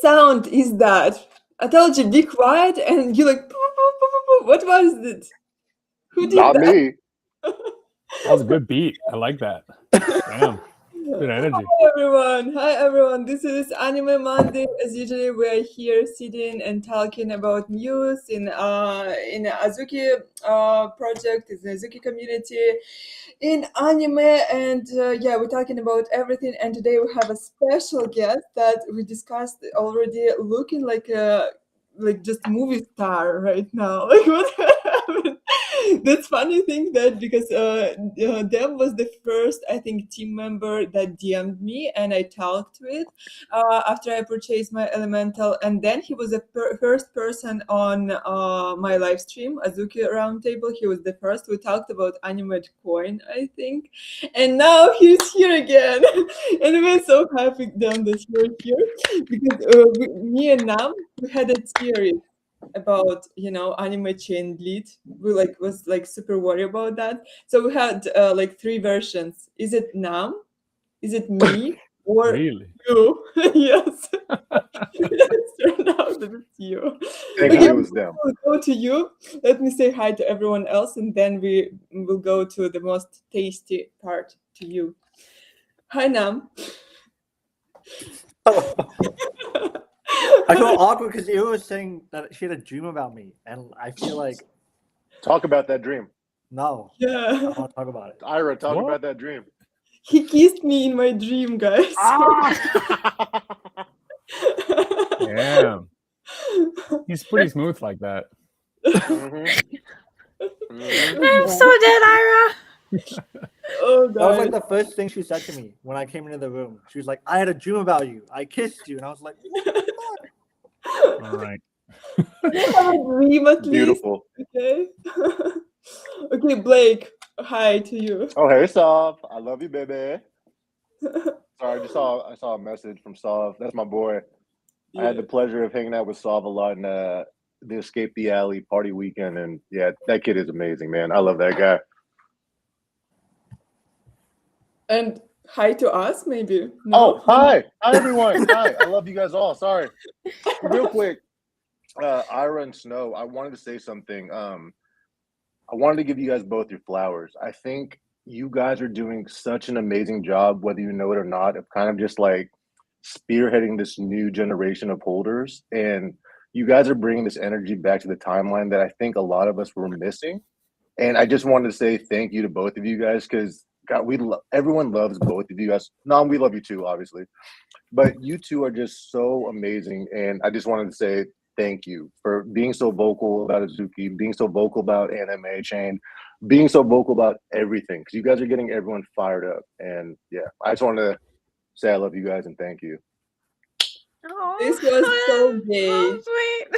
sound is that? I told you, be quiet, and you like, "Poo, poo, poo, poo, poo." What was it? Who did Not that? me. That was a good beat. I like that. Damn. Good energy. Hi everyone. This is Anime Monday. As usually, we're here sitting and talking about news in Azuki project, in the Azuki community, in anime, and yeah, we're talking about everything. And today we have a special guest that we discussed already, looking like just movie star right now. Like what happened? That's funny thing that because Dem was the first, I think, team member that DM'd me and I talked with after I purchased my Elemental, and then he was the first person on my live stream, Azuki Roundtable. He was the first. We talked about AnimeChain, I think, and now he's here again, and we're so happy, Dem, that you're here because me and Nam, we had a series about AnimeChain lead. We was super worried about that, so we had like three versions. Is it Nam, is it me, or Really? you? Yes. It's turned out that it's you. Thank Okay, you, it was them. we'll go to you. Let me say hi to everyone else, and then we will go to the most tasty part, to you. Hi, Nam. I feel awkward because you was saying that she had a dream about me, and I feel like Talk about that dream. no, I Yeah. don't want to talk about it. Ira, talk What? about that dream. He kissed me in my dream, guys. Damn. He's pretty smooth like that. I'm so dead, Ira. Oh, That was like guys. the first thing she said to me when I came into the room. She was like, "I had a dream about you. I kissed you," and I was like, All right. Have a dream at least. Beautiful. Okay. Okay, Blake. Hi to you. Oh, hey, Sav. I love you, baby. Sorry, I saw a message from Sav. That's my boy. I had the pleasure of hanging out with Sav a lot in the Escape the Alley party weekend, and yeah, that kid is amazing, man. I love that guy. And hi to us, maybe. Oh, No? hi everyone. Hi, I love you guys all. Sorry, real quick, Ira and Snow. I wanted to say something. I wanted to give you guys both your flowers. I think you guys are doing such an amazing job, whether you know it or not, of kind of just like spearheading this new generation of holders. And you guys are bringing this energy back to the timeline that I think a lot of us were missing. And I just wanted to say thank you to both of you guys because God, everyone loves both of you guys. No, we love you too, obviously. But you two are just so amazing. And I just wanted to say thank you for being so vocal about Azuki, being so vocal about AnimeChain, being so vocal about everything. Because you guys are getting everyone fired up. And yeah, I just wanted to say I love you guys and thank you. Oh, This was so gay. sweet.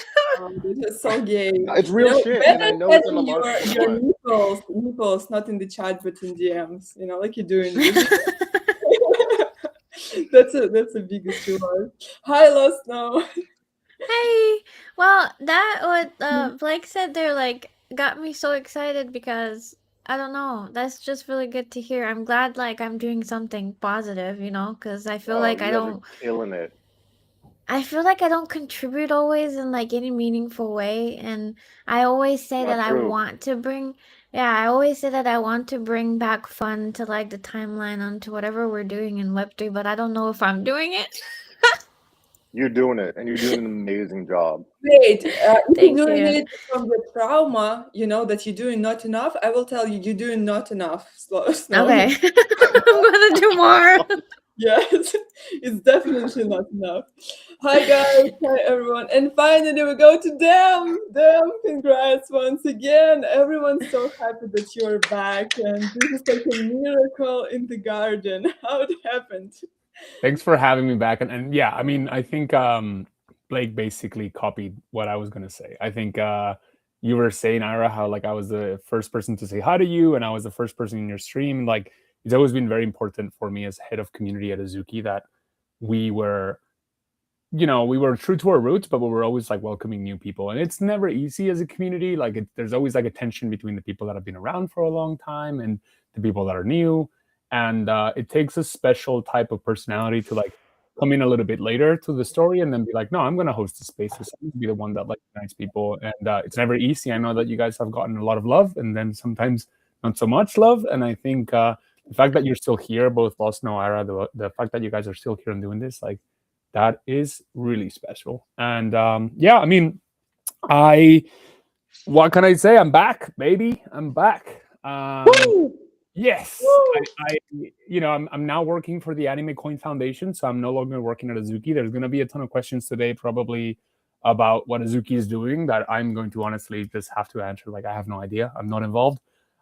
This was so gay. It's real shit, and I better know it's in a telling lot of people's your minds. nipples, not in the chat, but in DMs. Like you're doing. That's a biggest reward. Hi, Lost now. Hey, well, that what Blake said there got me so excited because I don't know. That's just really good to hear. I'm glad I'm doing something positive, because I feel Oh, like you I guys are don't. killing it. I feel like I don't contribute always in any meaningful way, and I always say that Not I true. want to bring. Yeah, I always say that I want to bring back fun to the timeline onto whatever we're doing in Web3, but I don't know if I'm doing it. You're doing it, and you're doing an amazing job. Wait, if Thank you're doing you. it from the trauma, that you're doing not enough, I will tell you, you're doing not enough. Snow. Okay. I'm gonna do more. Yes, it's definitely not enough. Hi guys, hi everyone, and finally we go to them. Congrats once again. Everyone's so happy that you're back, and this is like a miracle in the garden. How it happened? Thanks for having me back. And yeah, I mean, I think Blake basically copied what I was gonna say. I think you were saying, Ira, how I was the first person to say hi to you, and I was the first person in your stream. It's always been very important for me as head of community at Azuki that we were, we were true to our roots, but we were always welcoming new people. And it's never easy as a community. There's always a tension between the people that have been around for a long time and the people that are new. And it takes a special type of personality to come in a little bit later to the story and then be like, no, I'm going to host the spaces. I'm going to be the one that like unites people. And it's never easy. I know that you guys have gotten a lot of love and then sometimes not so much love. And I think the fact that you're still here, both Lost and Ira, the fact that you guys are still here and doing this, like that is really special. And yeah, I mean, what can I say? I'm back, baby. I'm back. Yes, I'm now working for the AnimeChain Foundation, so I'm no longer working at Azuki. There's going to be a ton of questions today, probably about what Azuki is doing that I'm going to honestly just have to answer. Like, I have no idea. I'm not involved.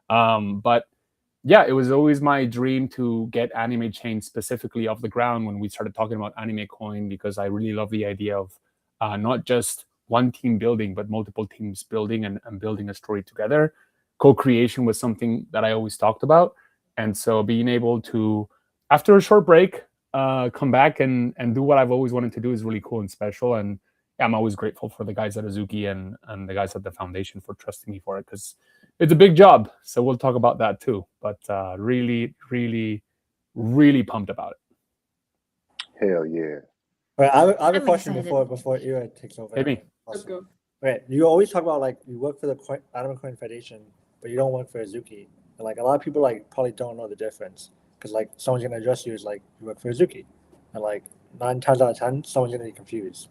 But yeah, it was always my dream to get AnimeChain specifically off the ground when we started talking about AnimeChain, because I really love the idea of not just one team building, but multiple teams building and building a story together. Co-creation was something that I always talked about. And so being able to, after a short break, come back and do what I've always wanted to do is really cool and special. And yeah, I'm always grateful for the guys at Azuki and the guys at the foundation for trusting me for it, because it's a big job. So we'll talk about that too. But really, really, really pumped about it. Hell yeah. All right, I have a I'm question excited. before Ira takes over. Hit me. Let's go. Right, you always talk about like you work for the AnimeChain Foundation, but you don't work for Azuki. And like a lot of people like probably don't know the difference, because like someone's gonna address you as like you work for Azuki, and like 9 times out of 10 someone's gonna be confused.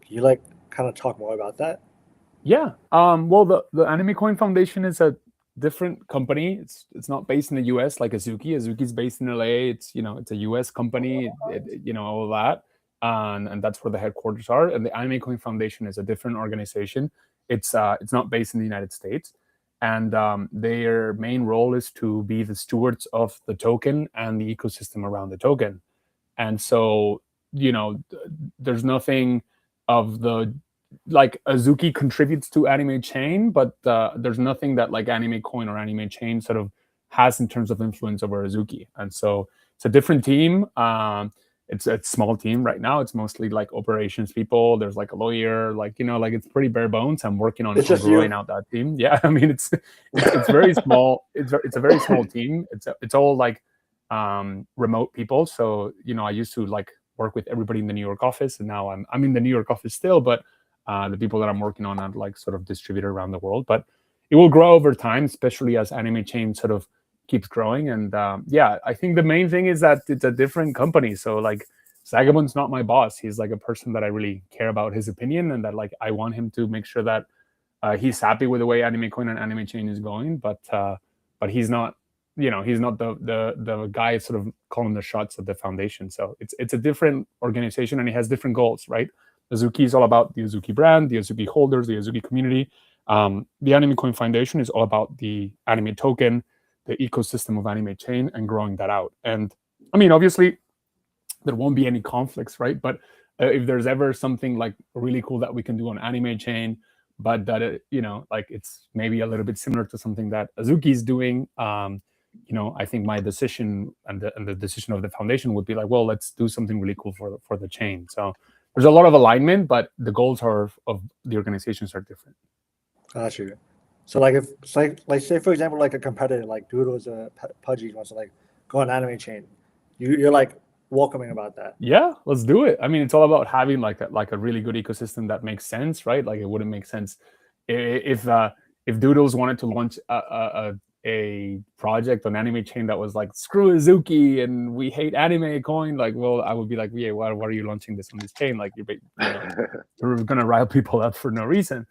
Can you like kind of talk more about that? Yeah. Well, the AnimeChain Foundation is a different company. It's not based in the US like Azuki. Azuki's based in LA. It's it's a US company. All that. And that's where the headquarters are. And the AnimeChain Foundation is a different organization. It's not based in the United States, and their main role is to be the stewards of the token and the ecosystem around the token. And so there's nothing of the like Azuki contributes to AnimeChain, but there's nothing that like AnimeChain or AnimeChain sort of has in terms of influence over Azuki. And so it's a different team. It's a small team right now. It's mostly like operations people. There's like a lawyer, like it's pretty bare bones. I'm working on growing out that team. Yeah, I mean it's very small. It's a very small team. It's all like remote people. So I used to like work with everybody in the New York office, and now I'm in the New York office still, but the people that I'm working on are like sort of distributed around the world. But it will grow over time, especially as AnimeChain sort of keeps growing. And yeah, I think the main thing is that it's a different company. So like Sagabon's not my boss. He's like a person that I really care about his opinion, and that like I want him to make sure that he's happy with the way AnimeChain and AnimeChain is going. But he's not, he's not the guy sort of calling the shots at the foundation. So it's a different organization, and it has different goals, right? Azuki is all about the Azuki brand, the Azuki holders, the Azuki community. The AnimeChain Foundation is all about the anime token, the ecosystem of AnimeChain, and growing that out. And I mean, obviously, there won't be any conflicts, right? But if there's ever something like really cool that we can do on AnimeChain, but that like it's maybe a little bit similar to something that Azuki is doing, I think my decision and the decision of the foundation would be like, well, let's do something really cool for the chain. So there's a lot of alignment, but the goals of the organizations are different. Got you. So like if like say for example like a competitor like Doodles or Pudgy wants to like go on AnimeChain, you're like welcoming about that. Yeah, let's do it. I mean, it's all about having like a really good ecosystem that makes sense, right? Like it wouldn't make sense if Doodles wanted to launch a project on AnimeChain that was like screw Azuki and we hate AnimeChain. Like, well, I would be like, yeah, why are you launching this on this chain? Like you're gonna rile people up for no reason.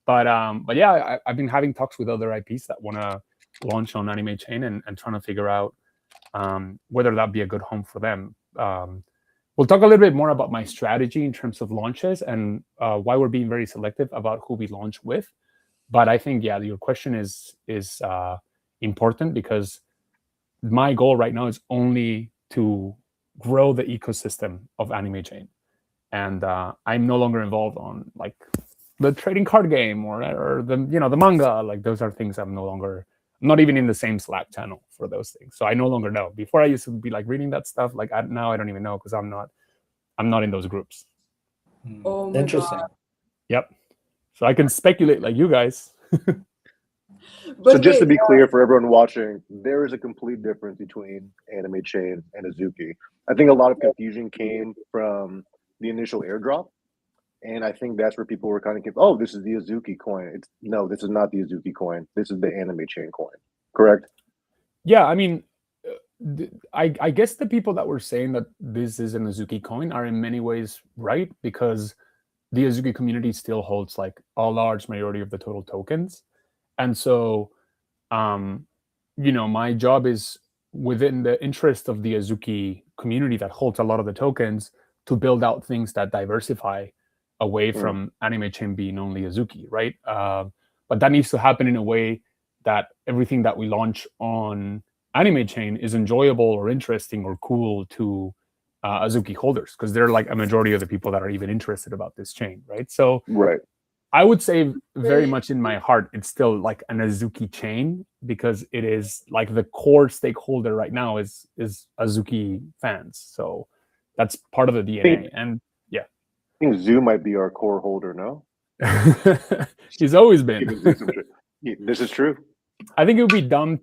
But yeah, I've been having talks with other IPs that want to launch on AnimeChain and trying to figure out whether that'd be a good home for them. We'll talk a little bit more about my strategy in terms of launches and why we're being very selective about who we launch with. But I think, yeah, your question is important, because my goal right now is only to grow the ecosystem of AnimeChain. And I'm no longer involved on like the trading card game or the the manga. Like those are things I'm not even in the same Slack channel for those things. So I no longer know. Before I used to be like reading that stuff. Like now I don't even know, because I'm not in those groups. Oh my Interesting. God. Yep. So I can speculate like you guys. But So just to wait, be clear for everyone watching, there is a complete difference between AnimeChain and Azuki. I think a lot of confusion came from the initial airdrop, and I think that's where people were kind of confused. Oh, this is the Azuki coin. It's no, this is not the Azuki coin. This is the AnimeChain coin. Correct? Yeah, I mean, I guess the people that were saying that this is an Azuki coin are in many ways right, because the Azuki community still holds like a large majority of the total tokens. And so, um, my job is within the interest of the Azuki community that holds a lot of the tokens to build out things that diversify away Mm. from AnimeChain being only Azuki, right? But that needs to happen in a way that everything that we launch on AnimeChain is enjoyable or interesting or cool to Azuki holders, because they're like a majority of the people that are even interested about this chain, right? So Right. I would say very wait. much in my heart, it's still like an Azuki chain, because it is like the core stakeholder right now is Azuki fans. So that's part of the I think, DNA. And yeah, I think Zoo might be our core holder. No, he's always been. this is true. I think it'd be dumb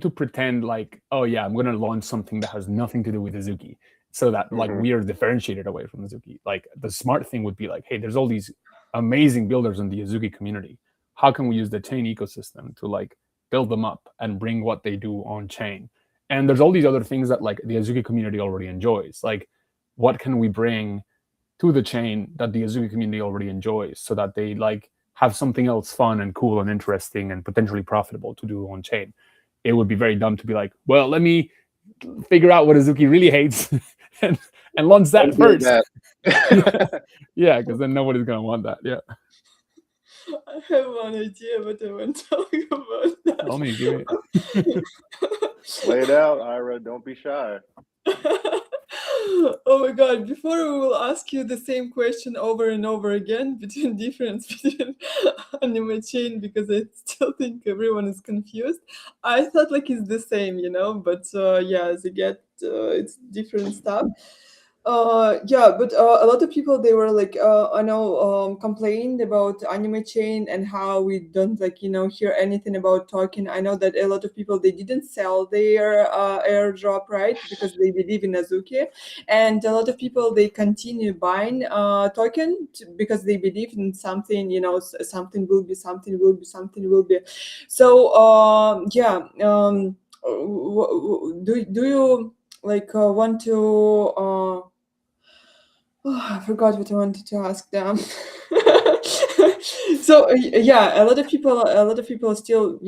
to pretend like, oh yeah, I'm gonna launch something that has nothing to do with Azuki, so that like Mhm. we are differentiated away from Azuki. Like the smart thing would be like, hey, there's all these amazing builders in the Azuki community. How can we use the chain ecosystem to like build them up and bring what they do on chain? And there's all these other things that like the Azuki community already enjoys. Like, what can we bring to the chain that the Azuki community already enjoys, so that they like have something else fun and cool and interesting and potentially profitable to do on chain. It would be very dumb to be like, well, let me figure out what Azuki really hates and, and launch that And build first. that. Yeah, because then nobody's gonna want that. Yeah. I have one idea, but I won't talk about that. Tell me, give me. Lay it out, Ira. Don't be shy. Oh my god, before we will ask you the same question over and over again between difference between AnimeChain, because I still think everyone is confused. I thought like it's the same, but yeah, as you get, it's different stuff. Yeah, but a lot of people, they were like, I know, complained about AnimeChain and how we don't like hear anything about token. I know that a lot of people, they didn't sell their airdrop, right, because they believe in Azuki, and a lot of people, they continue buying token because they believe in something, something will be, something will be, something will be. So yeah, do you like want to oh, I forgot what I wanted to ask them. So yeah, a lot of people still,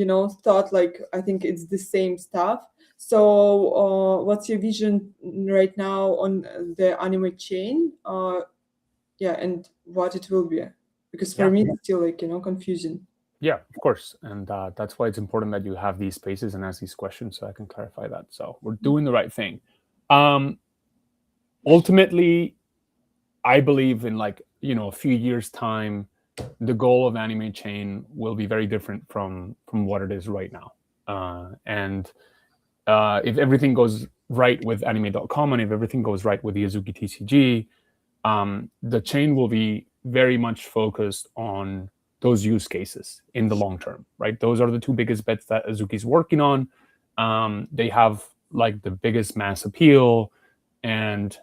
thought like, I think it's the same stuff. So what's your vision right now on the AnimeChain? Yeah, and what it will be? Because for Yeah. me, it's still like confusing. Yeah, of course. And that's why it's important that you have these spaces and ask these questions, so I can clarify that. So we're doing the right thing. Ultimately, I believe in like, a few years time, the goal of AnimeChain will be very different from what it is right now. And if everything goes right with anime.com, and if everything goes right with the Azuki TCG, the chain will be very much focused on those use cases in the long term, right? Those are the two biggest bets that Azuki's working on. They have like the biggest mass appeal, and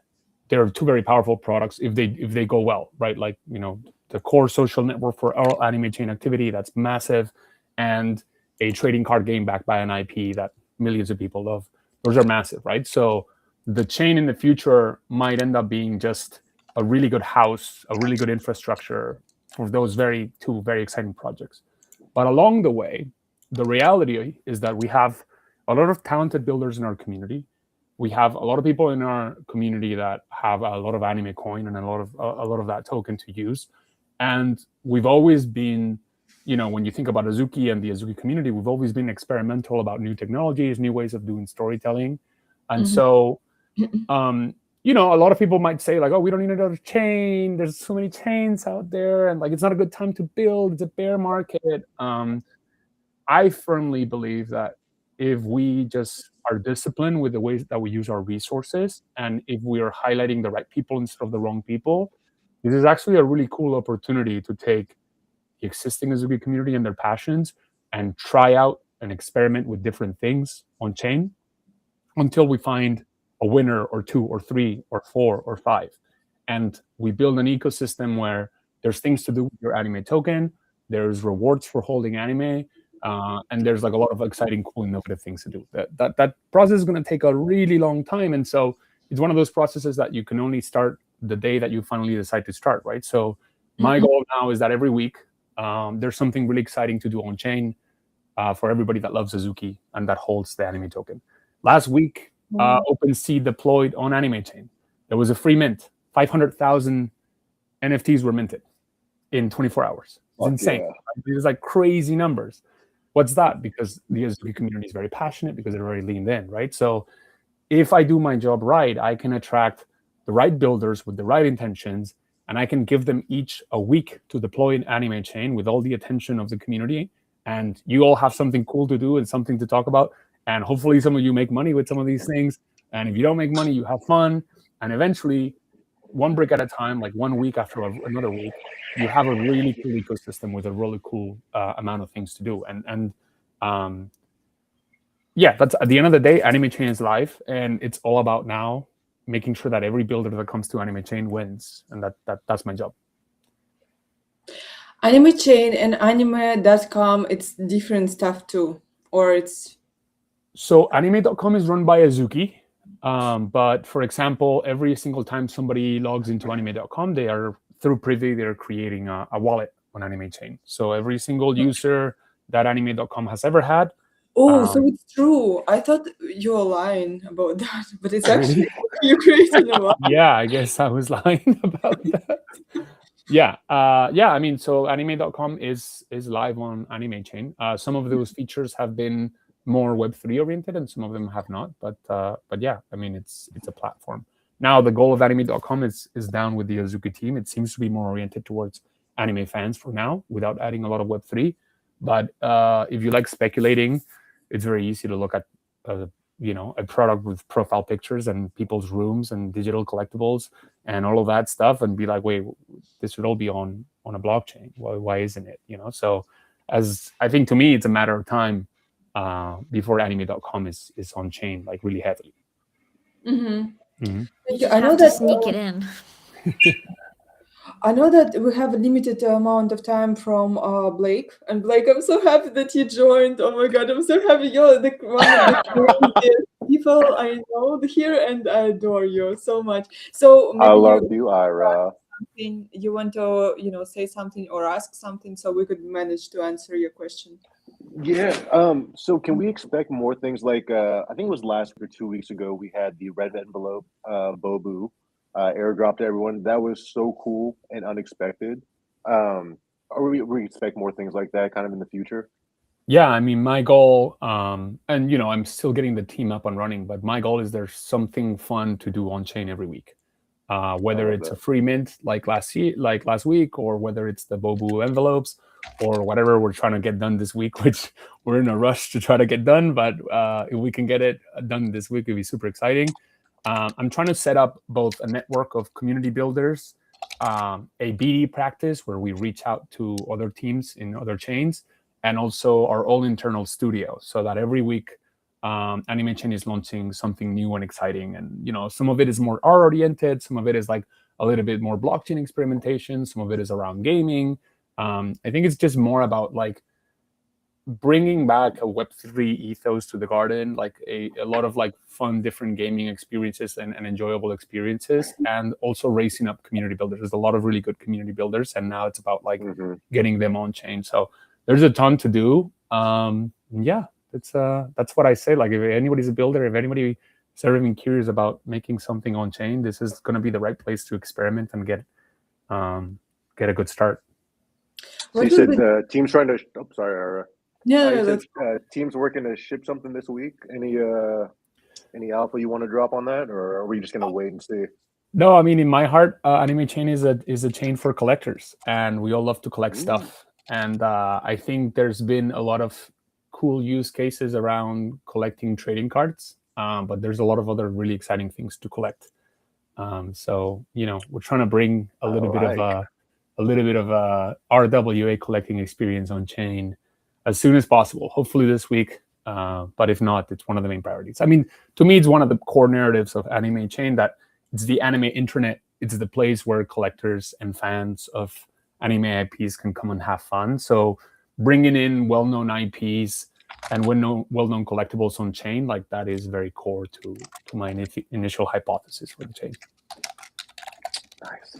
they're two very powerful products if they go well, right? Like, the core social network for all AnimeChain activity, that's massive, and a trading card game backed by an IP that millions of people love. Those are massive, right? So the chain in the future might end up being just a really good house, a really good infrastructure for those two very exciting projects. But along the way, the reality is that we have a lot of talented builders in our community. We have a lot of people in our community that have a lot of anime coin and a lot of that token to use. And we've always been, when you think about Azuki and the Azuki community, we've always been experimental about new technologies, new ways of doing storytelling. And so, a lot of people might say like, oh, we don't need another chain. There's so many chains out there, and like, it's not a good time to build. It's a bear market. I firmly believe that if we just are disciplined with the ways that we use our resources, and if we are highlighting the right people instead of the wrong people, this is actually a really cool opportunity to take the existing Azuki community and their passions, and try out and experiment with different things on chain until we find a winner or two or three or four or five. And we build an ecosystem where there's things to do with your anime token, there's rewards for holding anime, and there's like a lot of exciting, cool, innovative things to do. That process is going to take a really long time, and so it's one of those processes that you can only start the day that you finally decide to start, right? So my goal now is that every week there's something really exciting to do on chain for everybody that loves Azuki and that holds the anime token. Last week, OpenSea deployed on AnimeChain. There was a free mint. 500,000 NFTs were minted in 24 hours. It's insane. Yeah. It was like crazy numbers. What's that? Because the Azuki community is very passionate, because they're very leaned in, right? So if I do my job right, I can attract the right builders with the right intentions, and I can give them each a week to deploy an AnimeChain with all the attention of the community. And you all have something cool to do and something to talk about. And hopefully some of you make money with some of these things. And if you don't make money, you have fun. And eventually, one brick at a time, like 1 week after another week, you have a really cool ecosystem with a really cool amount of things to do. And yeah, that's at the end of the day, AnimeChain is live, and it's all about now making sure that every builder that comes to AnimeChain wins, and that's my job. AnimeChain and anime.com, it's different stuff too, or it's... So anime.com is run by Azuki, but for example, every single time somebody logs into anime.com, they are through Privy, they're creating a wallet on AnimeChain. So every single user that anime.com has ever had. So it's true. I thought you were lying about that, but it's actually you created a wallet. Yeah, I guess I was lying about that. Yeah, I mean, so anime.com is live on AnimeChain. Some of those features have been more Web3 oriented, and some of them have not. But yeah, I mean, it's a platform. Now, the goal of anime.com is down with the Azuki team. It seems to be more oriented towards anime fans for now, without adding a lot of Web3. But if you like speculating, it's very easy to look at a product with profile pictures and people's rooms and digital collectibles and all of that stuff, and be like, wait, this should all be on a blockchain. Why isn't it? So as I think, to me, it's a matter of time before anime.com is on chain, like really heavily. I know that sneak it in. I know that we have a limited amount of time from Blake. And Blake, I'm so happy that you joined. Oh my God, I'm so happy. You're one of the craziest people I know here, and I adore you so much. So maybe I love you, Ira. You want to, say something or ask something, so we could manage to answer your question. Yeah. So can we expect more things like I think it was last week or 2 weeks ago, we had the red envelope Bobu airdrop to everyone. That was so cool and unexpected. Are we expect more things like that kind of in the future? Yeah, I mean, my goal, and I'm still getting the team up and running, but my goal is there's something fun to do on chain every week. Whether it's a free mint like last week, or whether it's the Bobu envelopes, or whatever we're trying to get done this week, which we're in a rush to try to get done. But if we can get it done this week, it'd be super exciting. I'm trying to set up both a network of community builders, a BD practice where we reach out to other teams in other chains, and also our own internal studio, so that every week AnimeChain is launching something new and exciting. And some of it is more art oriented, some of it is like a little bit more blockchain experimentation, some of it is around gaming. I think it's just more about like bringing back a Web3 ethos to the garden, like a lot of like fun, different gaming experiences and enjoyable experiences, and also raising up community builders. There's a lot of really good community builders, and now it's about like getting them on chain. So there's a ton to do. Yeah, that's what I say. Like, if anybody's a builder, if anybody is even curious about making something on chain, this is going to be the right place to experiment and get a good start. So you said teams trying to. Oh, sorry, Ara. Yeah, teams working to ship something this week. Any alpha you want to drop on that, or are we just going to wait and see? No, I mean, in my heart, AnimeChain is a chain for collectors, and we all love to collect stuff. And I think there's been a lot of cool use cases around collecting trading cards, but there's a lot of other really exciting things to collect. So we're trying to bring a little bit of a RWA collecting experience on chain. as soon as possible. Hopefully this week. But if not, it's one of the main priorities. I mean, to me, it's one of the core narratives of AnimeChain that it's the anime internet. It's the place where collectors and fans of anime IPs can come and have fun. So bringing in well-known IPs and well-known collectibles on chain, like that is very core to my initial hypothesis for the chain. Nice.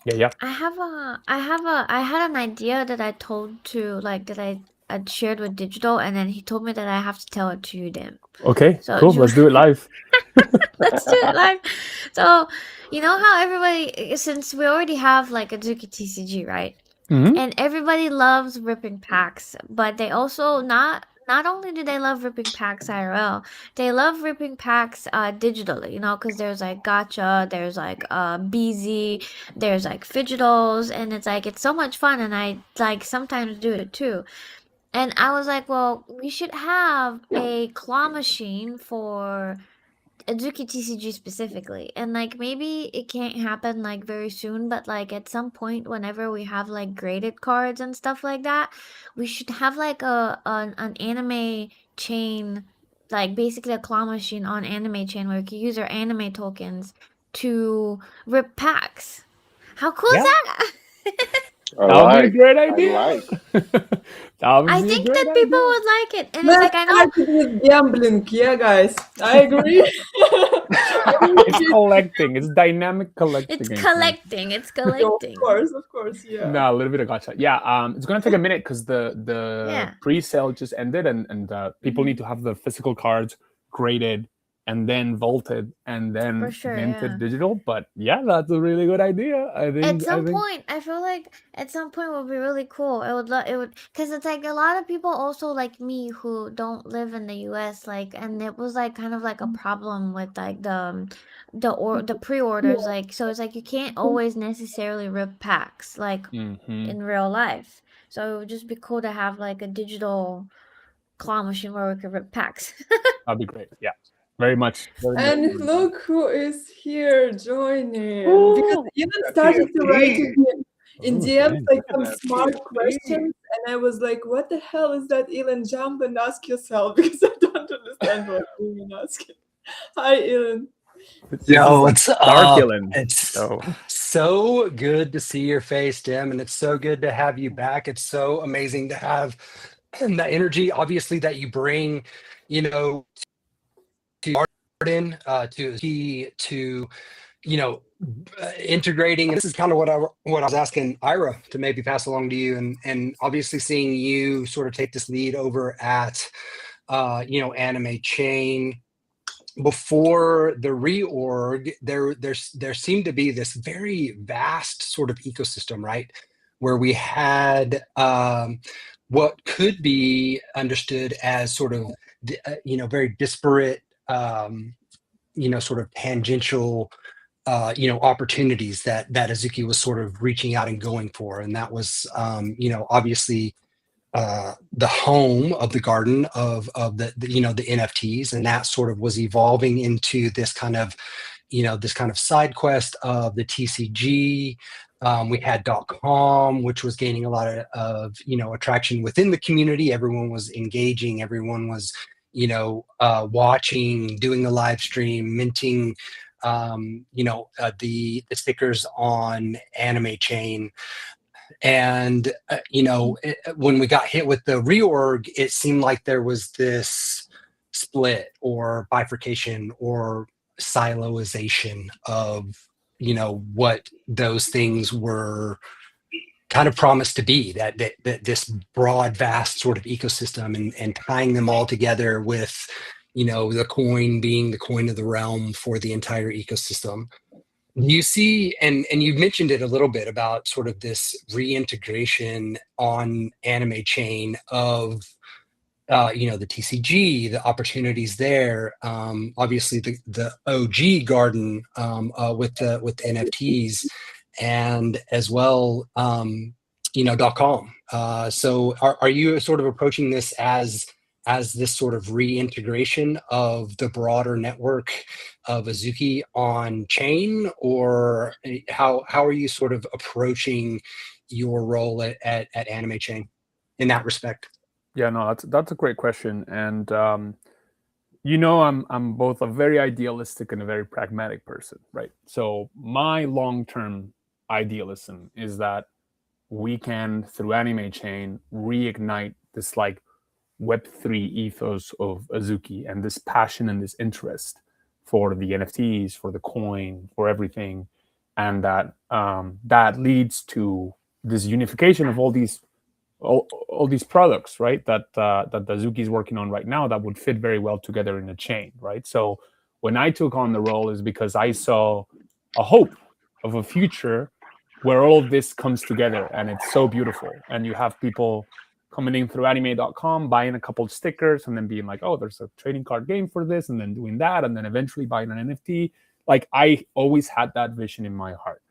Yeah. I had an idea that I told to that I shared with Digital, and then he told me that I have to tell it to you, Dan. Okay, So cool. Let's do it live. Let's do it live. So, you know how everybody, since we already have like Azuki TCG, right? Mm-hmm. And everybody loves ripping packs, but they also not only do they love ripping packs IRL, they love ripping packs digitally, you know, because there's like Gacha, there's like BZ, there's like Fidgetals, and it's so much fun, and I like sometimes do it too. And I was like, well, we should have a claw machine for Azuki TCG specifically. And like maybe it can't happen like very soon, but like at some point whenever we have like graded cards and stuff like that, we should have like an anime chain, like basically a claw machine on AnimeChain where we can use our anime tokens to rip packs. How cool is Yeah. that? That would be a great idea. That would I be a think great that people idea. would like it. And it's Let's like I know start it with gambling. Yeah, guys. I agree. It's collecting. It's dynamic collecting. it's I think. collecting. It's Of collecting. course, yeah. No, a little bit of gotcha. Yeah, it's gonna take a minute because the Yeah. pre-sale just ended, and people need to have the physical cards graded and then vaulted and then For sure, minted yeah. digital. But yeah, that's a really good idea. I think. At some point, I feel like at some point would be really cool. It would, because it's like a lot of people also like me who don't live in the U.S. like, and it was like kind of like a problem with like the pre-orders, like, so it's like you can't always necessarily rip packs like Mhm. in real life. So it would just be cool to have like a digital claw machine where we could rip packs. That'd be great. Yeah, very much. And look who is here joining. Because even started to write in DMs like some smart questions, and I was like, "What the hell is that, Elon? Jump and ask yourself," because I don't understand what you're even asking. Hi, Elon. Yo, what's Dark up? Elon. It's so good to see your face, Tim, and it's so good to have you back. It's so amazing to have the energy, obviously, that you bring, you know, to garden, to you know, integrating. And this is kind of what I was asking Ira to maybe pass along to you, and obviously seeing you sort of take this lead over at, AnimeChain. Before the reorg, there seemed to be this very vast sort of ecosystem, right, where we had what could be understood as sort of very disparate, sort of tangential opportunities that Azuki was sort of reaching out and going for, and that was obviously the home of the garden of the NFTs, and that sort of was evolving into this kind of side quest of the TCG. We had .com, which was gaining a lot of attraction within the community. Everyone was engaging. Everyone was watching, doing the live stream, minting the stickers on AnimeChain. And when we got hit with the reorg, it seemed like there was this split or bifurcation or siloization of what those things were kind of promised to be, that this broad, vast sort of ecosystem, and tying them all together with the coin being the coin of the realm for the entire ecosystem. You see, and you've mentioned it a little bit about sort of this reintegration on AnimeChain of the TCG, the opportunities there. Obviously, the OG garden with the NFTs, and as well, .com. So, are you sort of approaching this as this sort of reintegration of the broader network of Azuki on chain, or how are you sort of approaching your role at AnimeChain in that respect? Yeah, no, that's a great question, and I'm both a very idealistic and a very pragmatic person, right? So my long-term idealism is that we can, through AnimeChain, reignite this like Web3 ethos of Azuki and this passion and this interest for the NFTs, for the coin, for everything, and that leads to this unification of all these products, right? That Azuki is working on right now that would fit very well together in a chain, right? So when I took on the role is because I saw a hope of a future where all of this comes together and it's so beautiful. And you have people coming in through anime.com, buying a couple of stickers, and then being like, oh, there's a trading card game for this, and then doing that, and then eventually buying an NFT. Like I always had that vision in my heart.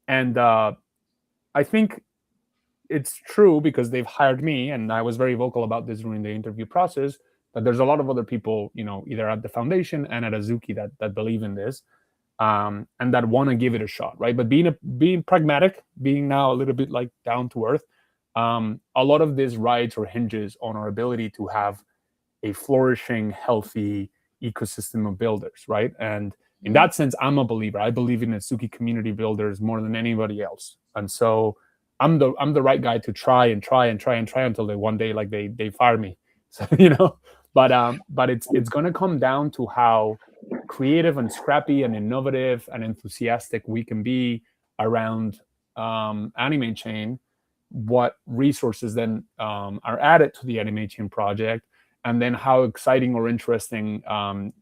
And I think it's true because they've hired me, and I was very vocal about this during the interview process, that there's a lot of other people, either at the foundation and at Azuki that believe in this, and that want to give it a shot, right? But being pragmatic, being now a little bit like down to earth, a lot of this rides or hinges on our ability to have a flourishing, healthy ecosystem of builders, right? And in that sense, I'm a believer. I believe in Azuki community builders more than anybody else, and so I'm the right guy to try until they one day like they fire me. So but it's gonna come down to how creative and scrappy and innovative and enthusiastic we can be around AnimeChain, what resources then are added to the AnimeChain project, and then how exciting or interesting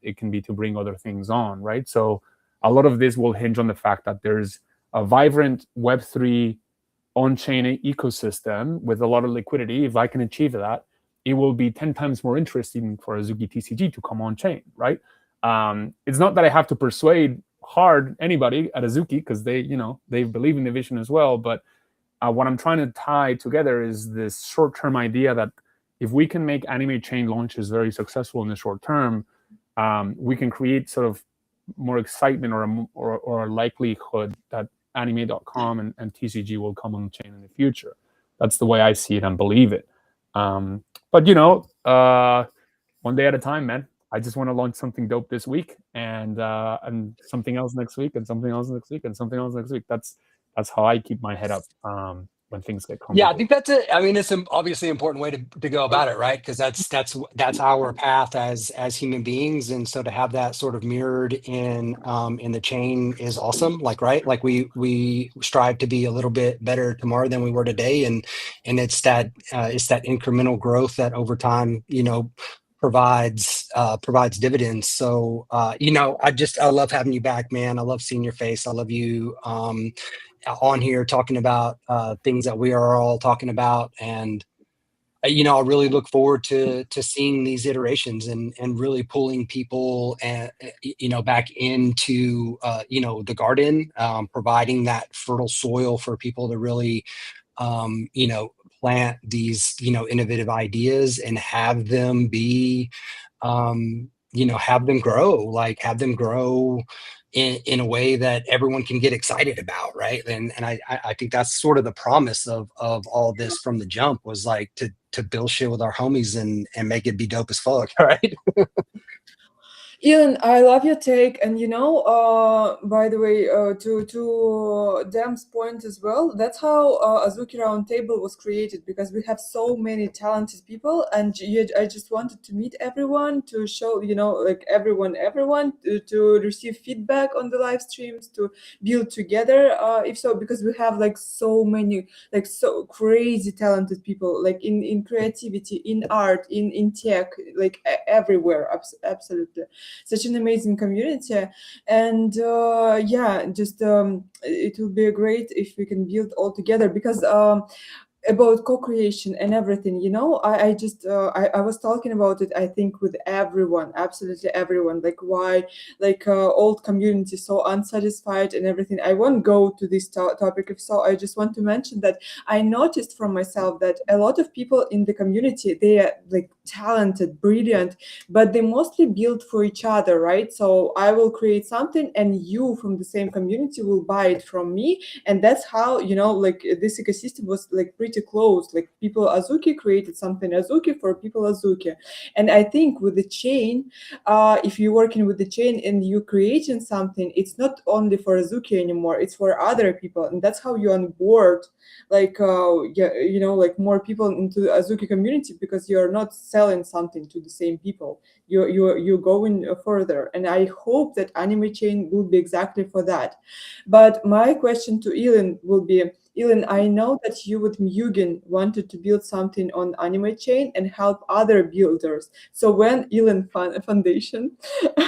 it can be to bring other things on, right? So a lot of this will hinge on the fact that there's a vibrant Web3 on-chain ecosystem with a lot of liquidity. If I can achieve that, it will be 10 times more interesting for Azuki TCG to come on-chain, right? It's not that I have to persuade hard anybody at Azuki because they believe in the vision as well. But what I'm trying to tie together is this short-term idea that if we can make AnimeChain launches very successful in the short term, we can create sort of more excitement or a likelihood that anime.com and TCG will come on chain in the future. That's the way I see it and believe it. But one day at a time, man. I just want to launch something dope this week, and something else next week, and something else next week, and something else next week. That's how I keep my head up when things get complicated. Yeah, I think that's it. I mean, it's obviously an important way to go about it, right? Because that's our path as human beings, and so to have that sort of mirrored in the chain is awesome. Like, right, like we strive to be a little bit better tomorrow than we were today, and it's that incremental growth that over time, provides dividends. So I love having you back, man. I love seeing your face. I love you on here talking about things that we are all talking about, and I really look forward to seeing these iterations and really pulling people and back into the garden, providing that fertile soil for people to really plant these innovative ideas and have them be have them grow in a way that everyone can get excited about, right? And I think that's sort of the promise of all this from the jump, was like to build shit with our homies and make it be dope as fuck, right? Ian, I love your take, and by the way, to Dam's point as well, that's how Azuki Roundtable was created, because we have so many talented people, and I just wanted to meet everyone, to show, like everyone to receive feedback on the live streams, to build together, if so, because we have like so many, like so crazy talented people, like in creativity, in art, in tech, like everywhere, absolutely. Such an amazing community, and just it will be great if we can build all together, because about co-creation and everything, I just I was talking about it, I think, with everyone, absolutely everyone, like why, like old community so unsatisfied and everything. I won't go to this topic, if so. I just want to mention that I noticed from myself that a lot of people in the community, they are like talented, brilliant, but they mostly build for each other, right? So I will create something, and you from the same community will buy it from me, and that's how, like this ecosystem was like pretty pretty close. Like people Azuki created something Azuki for people Azuki. And I think with the chain, if you're working with the chain and you're creating something, it's not only for Azuki anymore, it's for other people. And that's how you onboard like like more people into the Azuki community, because you're not selling something to the same people. You're going further. And I hope that AnimeChain will be exactly for that. But my question to Elin will be, Elin, I know that you with Mugen wanted to build something on AnimeChain and help other builders. So when Elin Foundation,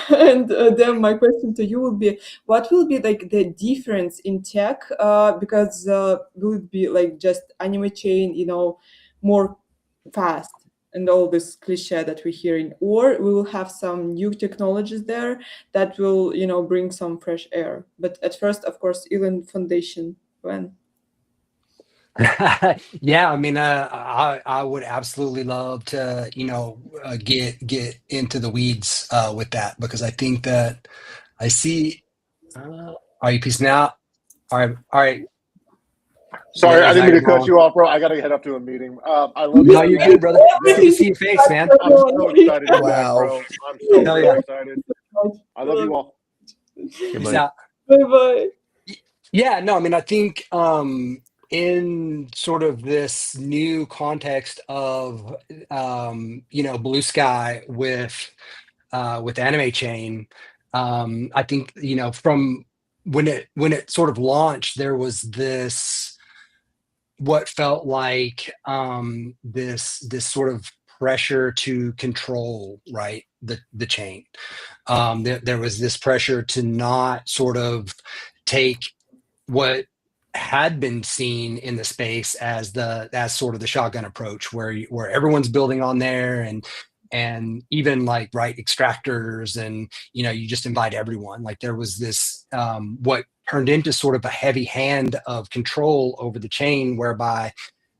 and then my question to you will be, what will be like the difference in tech? Because will it be like just AnimeChain, more fast and all this cliche that we're hearing, or we will have some new technologies there that will, bring some fresh air? But at first, of course, Elin Foundation, when? Yeah, I mean, I would absolutely love to, get into the weeds with that, because I think that I see. Are you peacing out? All right. Sorry, I Is didn't that mean your to cut mom? you off, bro. I gotta head up to a meeting. I love you No, guys you're all. good, brother. It's good to Man, see your face, man. I'm so excited to be back, Wow. bro. I'm so Hell very yeah. excited. I love you all. Peace out. Bye-bye. Yeah, no, I mean, I think in sort of this new context of Blue Sky with AnimeChain, I think from when it sort of launched, there was this what felt like this sort of pressure to control, right, the chain. There was this pressure to not sort of take what had been seen in the space as sort of the shotgun approach, where everyone's building on there, and even like, right, extractors, and you just invite everyone. Like there was this what turned into sort of a heavy hand of control over the chain, whereby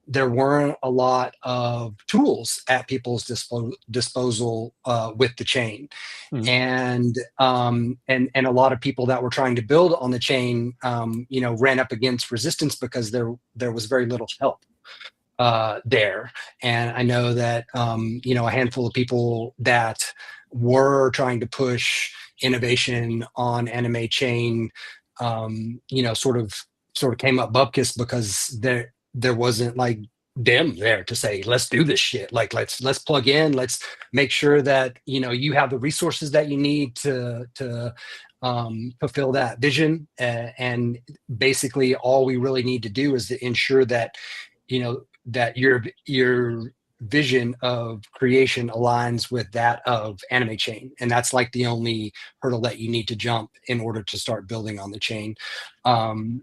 there weren't a lot of tools at people's disposal with the chain. And a lot of people that were trying to build on the chain ran up against resistance, because there was very little help there. And I know that a handful of people that were trying to push innovation on AnimeChain sort of came up bupkis, because there wasn't like them there to say, let's do this shit. Like let's plug in, let's make sure that you have the resources that you need to fulfill that vision. And basically all we really need to do is to ensure that that your vision of creation aligns with that of AnimeChain. And that's like the only hurdle that you need to jump in order to start building on the chain. And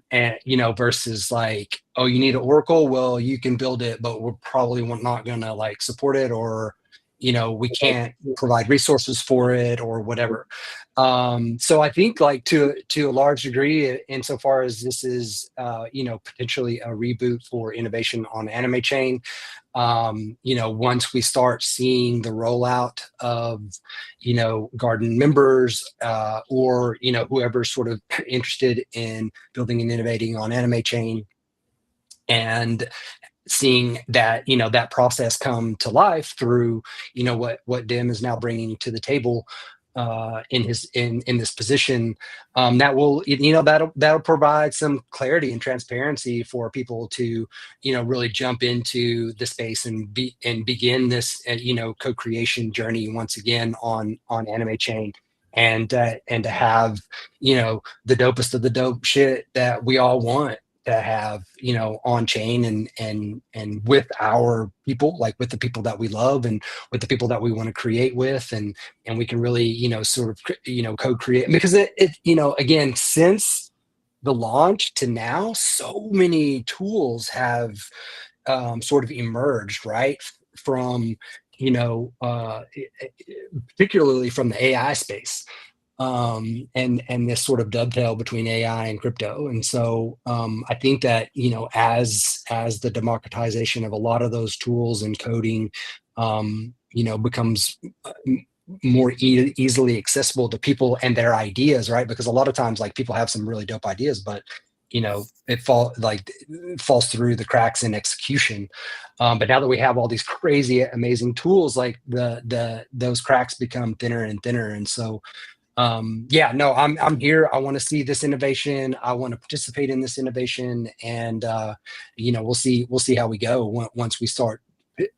versus like, oh, you need an Oracle, well, you can build it, but we're probably not gonna like support it, or we can't provide resources for it, or whatever. So I think like to a large degree, insofar as this is potentially a reboot for innovation on AnimeChain, once we start seeing the rollout of garden members, or whoever's sort of interested in building and innovating on AnimeChain, and seeing that that process come to life through what Dim is now bringing to the table in this position, that will that'll provide some clarity and transparency for people to really jump into the space and begin this co-creation journey once again on AnimeChain, and to have the dopest of the dope shit that we all want to have on chain, and with our people, like with the people that we love, and with the people that we want to create with, and we can really sort of co-create, because it again, since the launch to now, so many tools have sort of emerged, right, from particularly from the AI space, and this sort of dovetail between AI and crypto. And so I think that as the democratization of a lot of those tools and coding becomes more easily accessible to people and their ideas, right? Because a lot of times, like, people have some really dope ideas, but it falls through the cracks in execution. But now that we have all these crazy, amazing tools, like those cracks become thinner and thinner. And so, I'm here. I want to see this innovation. I want to participate in this innovation, and we'll see how we go once we start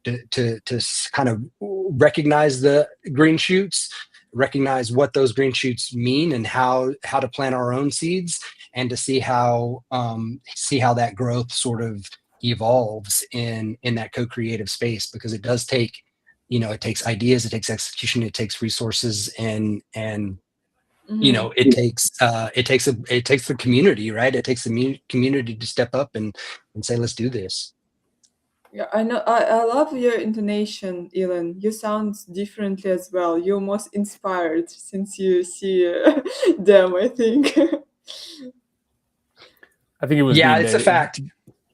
to kind of recognize the green shoots, recognize what those green shoots mean, and how to plant our own seeds, and to see how that growth sort of evolves in that co-creative space, because it does take, it takes ideas, it takes execution, it takes resources, and it takes the community, right? It takes the community to step up and say, let's do this. Yeah, I know. I love your intonation, Elon. You sound differently as well. You're most inspired since you see them, I think. I think it was. Yeah, it's a fact.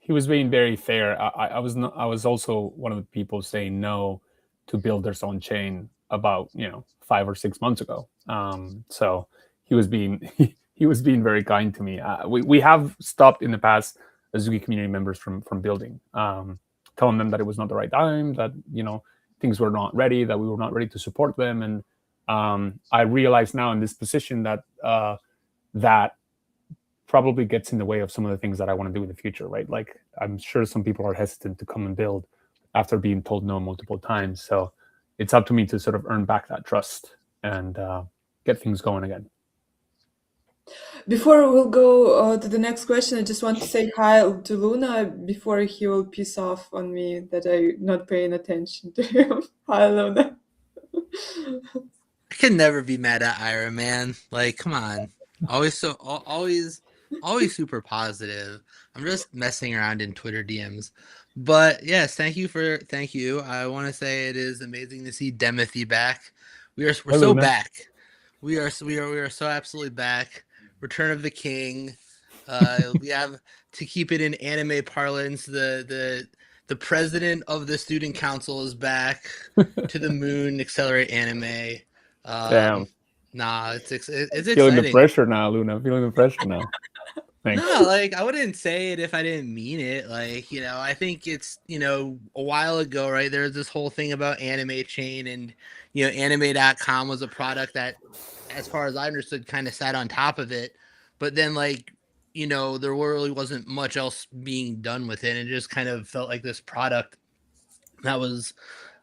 He was being very fair. I was not. I was also one of the people saying no to build their own chain about 5 or 6 months ago. So he was being he was being very kind to me. We have stopped in the past Azuki community members from building. Telling them that it was not the right time, that things were not ready, that we were not ready to support them, and I realize now in this position that that probably gets in the way of some of the things that I want to do in the future, right? Like I'm sure some people are hesitant to come and build after being told no multiple times. So it's up to me to sort of earn back that trust and get things going again. Before we'll go to the next question, I just want to say hi to Luna before he will piss off on me that I'm not paying attention to him. Hi, Luna. I can never be mad at Ira, man. Like, come on. Always super positive. I'm just messing around in Twitter DMs. But yes, thank you. I want to say it is amazing to see Demethy back. We're so back. We are so absolutely back. Return of the King. We have, to keep it in anime parlance, the president of the student council is back. To the moon, accelerate anime. Damn. Nah, it's feeling exciting. The pressure now, Luna. Feeling the pressure now. Thanks. No, like I wouldn't say it if I didn't mean it. Like, I think it's, a while ago, right? There was this whole thing about AnimeChain, and anime.com was a product that, as far as I understood, kind of sat on top of it. But then, like, there really wasn't much else being done with it. It just kind of felt like this product that was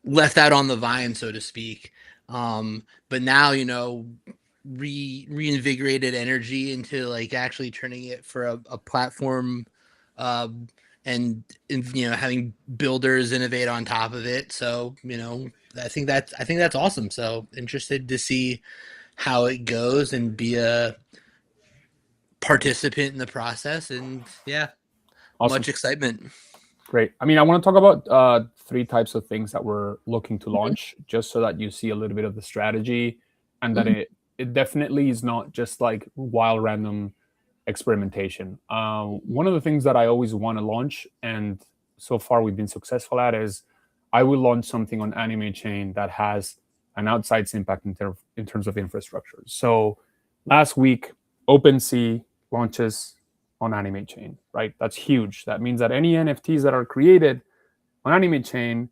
left out on the vine, so to speak. But now, reinvigorated energy into like actually turning it for a platform, and having builders innovate on top of it. So, I think that's awesome. So interested to see how it goes and be a participant in the process, and Awesome. Much excitement. Great. I mean, I want to talk about 3 types of things that we're looking to launch, just so that you see a little bit of the strategy, and that it definitely is not just like wild random experimentation. One of the things that I always want to launch, and so far we've been successful at, is I will launch something on AnimeChain that has an outside impact in terms of infrastructure. So last week, OpenSea launches on AnimeChain, right? That's huge. That means that any NFTs that are created on AnimeChain,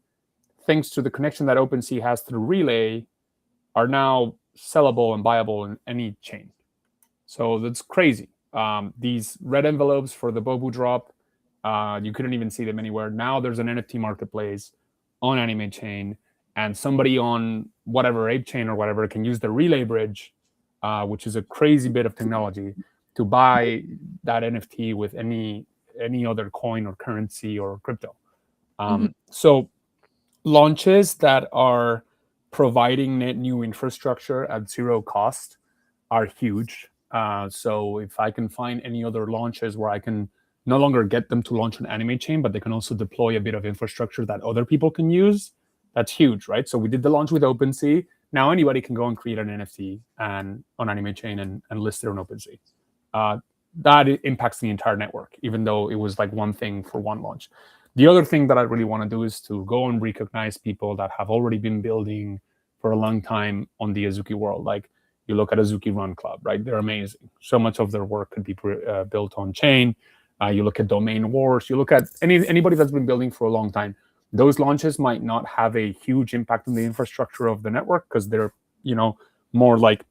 thanks to the connection that OpenSea has through Relay, are now sellable and buyable in any chain. So that's crazy. These red envelopes for the Bobu drop, you couldn't even see them anywhere. Now there's an NFT marketplace on AnimeChain, and somebody on whatever Ape Chain or whatever can use the Relay bridge, which is a crazy bit of technology, to buy that NFT with any other coin or currency or crypto. So launches that are providing net new infrastructure at zero cost are huge. So if I can find any other launches where I can no longer get them to launch on AnimeChain, but they can also deploy a bit of infrastructure that other people can use, that's huge, right? So we did the launch with OpenSea. Now anybody can go and create an NFT and on AnimeChain and list it on OpenSea. That impacts the entire network, even though it was like one thing for one launch. The other thing that I really want to do is to go and recognize people that have already been building for a long time on the Azuki world. Like, You look at Azuki Run Club, right? They're amazing. So much of their work could be built on chain. You look at Domain Wars. You look at anybody that's been building for a long time. Those launches might not have a huge impact on the infrastructure of the network because they're, more like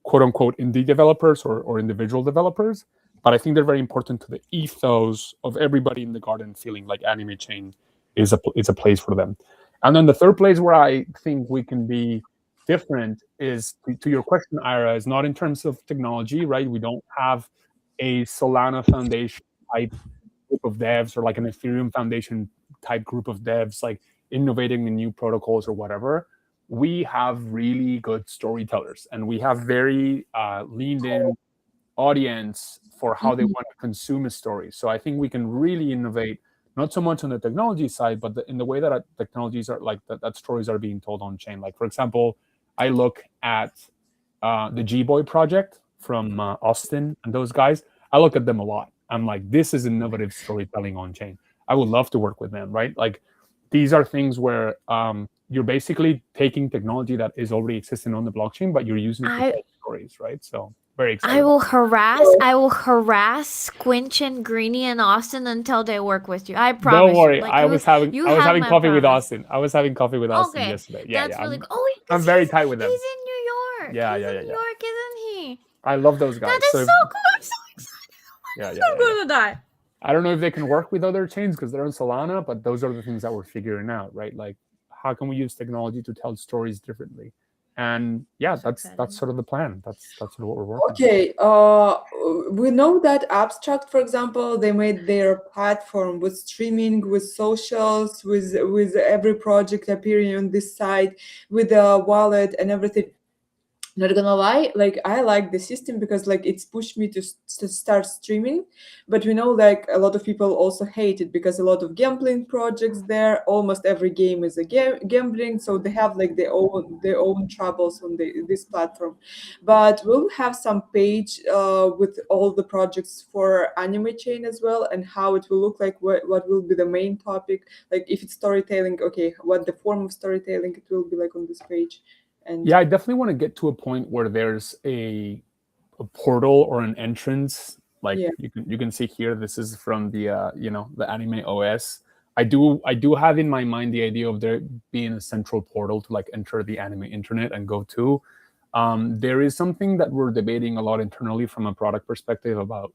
quote unquote indie developers or individual developers. But I think they're very important to the ethos of everybody in the garden feeling like AnimeChain is a place for them. And then the third place where I think we can be different is to your question, Ira, is not in terms of technology, right? We don't have a Solana Foundation type group of devs or like an Ethereum Foundation type group of devs like innovating the new protocols or whatever. We have really good storytellers and we have very leaned in audience for how they want to consume a story. So I think we can really innovate, not so much on the technology side, but in the way that technologies are like that stories are being told on chain. Like, for example, I look at the G-Boy project from Austin and those guys. I look at them a lot. I'm like, this is innovative storytelling on chain. I would love to work with them, right? Like, these are things where you're basically taking technology that is already existing on the blockchain, but you're using it to tell stories, right? So very exciting. I will harass Squinch and Greeny and Austin until they work with you. I promise. Don't worry. Like, I was having coffee with promise. Austin. I was having coffee with Austin Okay, yesterday. Yeah, that's yeah. really good. Oh, I'm very tight with them. He's in New York. Yeah, he's yeah, in yeah, New yeah. York, isn't he? I love those guys. That is so cool. I'm so excited. Yeah, yeah, I'm gonna die. I don't know if they can work with other chains because they're on Solana, but those are the things that we're figuring out, right? Like, how can we use technology to tell stories differently? And yeah, that's sort of the plan. That's sort of what we're working on. We know that Abstract, for example, they made their platform with streaming, with socials, with every project appearing on this site, with a wallet and everything. Not gonna lie, like, I like the system because like it's pushed me to start streaming, but we know like a lot of people also hate it because a lot of gambling projects there, almost every game is a gambling, so they have like their own troubles on this platform. But we'll have some page with all the projects for AnimeChain as well, and how it will look like, what will be the main topic, like if it's storytelling, okay, what the form of storytelling it will be like on this page. And yeah, I definitely want to get to a point where there's a portal or an entrance. Like, yeah. you can see here, this is from the the Anime OS. I do have in my mind the idea of there being a central portal to like enter the anime internet and go to. There is something that we're debating a lot internally from a product perspective about.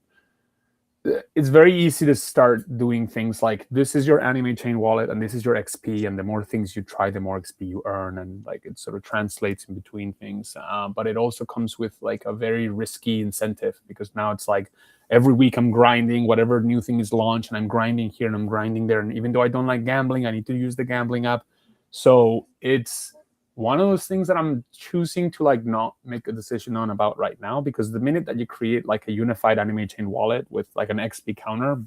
It's very easy to start doing things like, this is your AnimeChain wallet and this is your XP, and the more things you try, the more XP you earn, and like it sort of translates in between things. But it also comes with like a very risky incentive, because now it's like every week I'm grinding whatever new thing is launched, and I'm grinding here and I'm grinding there, and even though I don't like gambling, I need to use the gambling app. So it's one of those things that I'm choosing to like not make a decision on about right now, because the minute that you create like a unified AnimeChain wallet with like an XP counter,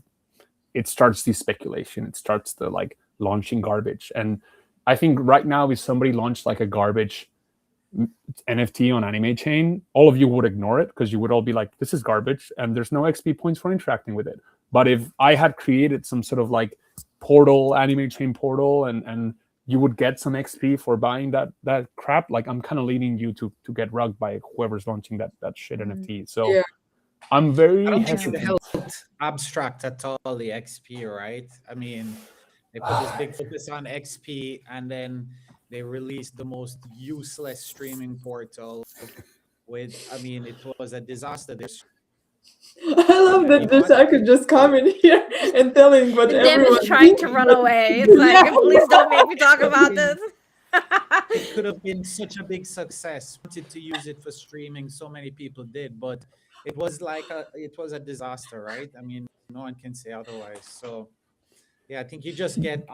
it starts the speculation. It starts the like launching garbage. And I think right now, if somebody launched like a garbage NFT on AnimeChain, all of you would ignore it because you would all be like, this is garbage and there's no XP points for interacting with it. But if I had created some sort of like portal, AnimeChain portal, and you would get some XP for buying that crap, like I'm kind of leading you to get rugged by whoever's launching that shit NFT. So yeah. I'm very I don't think hesitant. it helped Abstract at all, the XP, right? I mean, they put this big focus on XP, and then they released the most useless streaming portal with, I mean, it was a disaster. I love that this I could just come in here and telling what Dem everyone is trying thinks, to run but- away. It's like, please don't make me talk about this. It could have been such a big success. Wanted to use it for streaming, so many people did, but it was like it was a disaster, right? I mean, no one can say otherwise. So yeah, I think you just get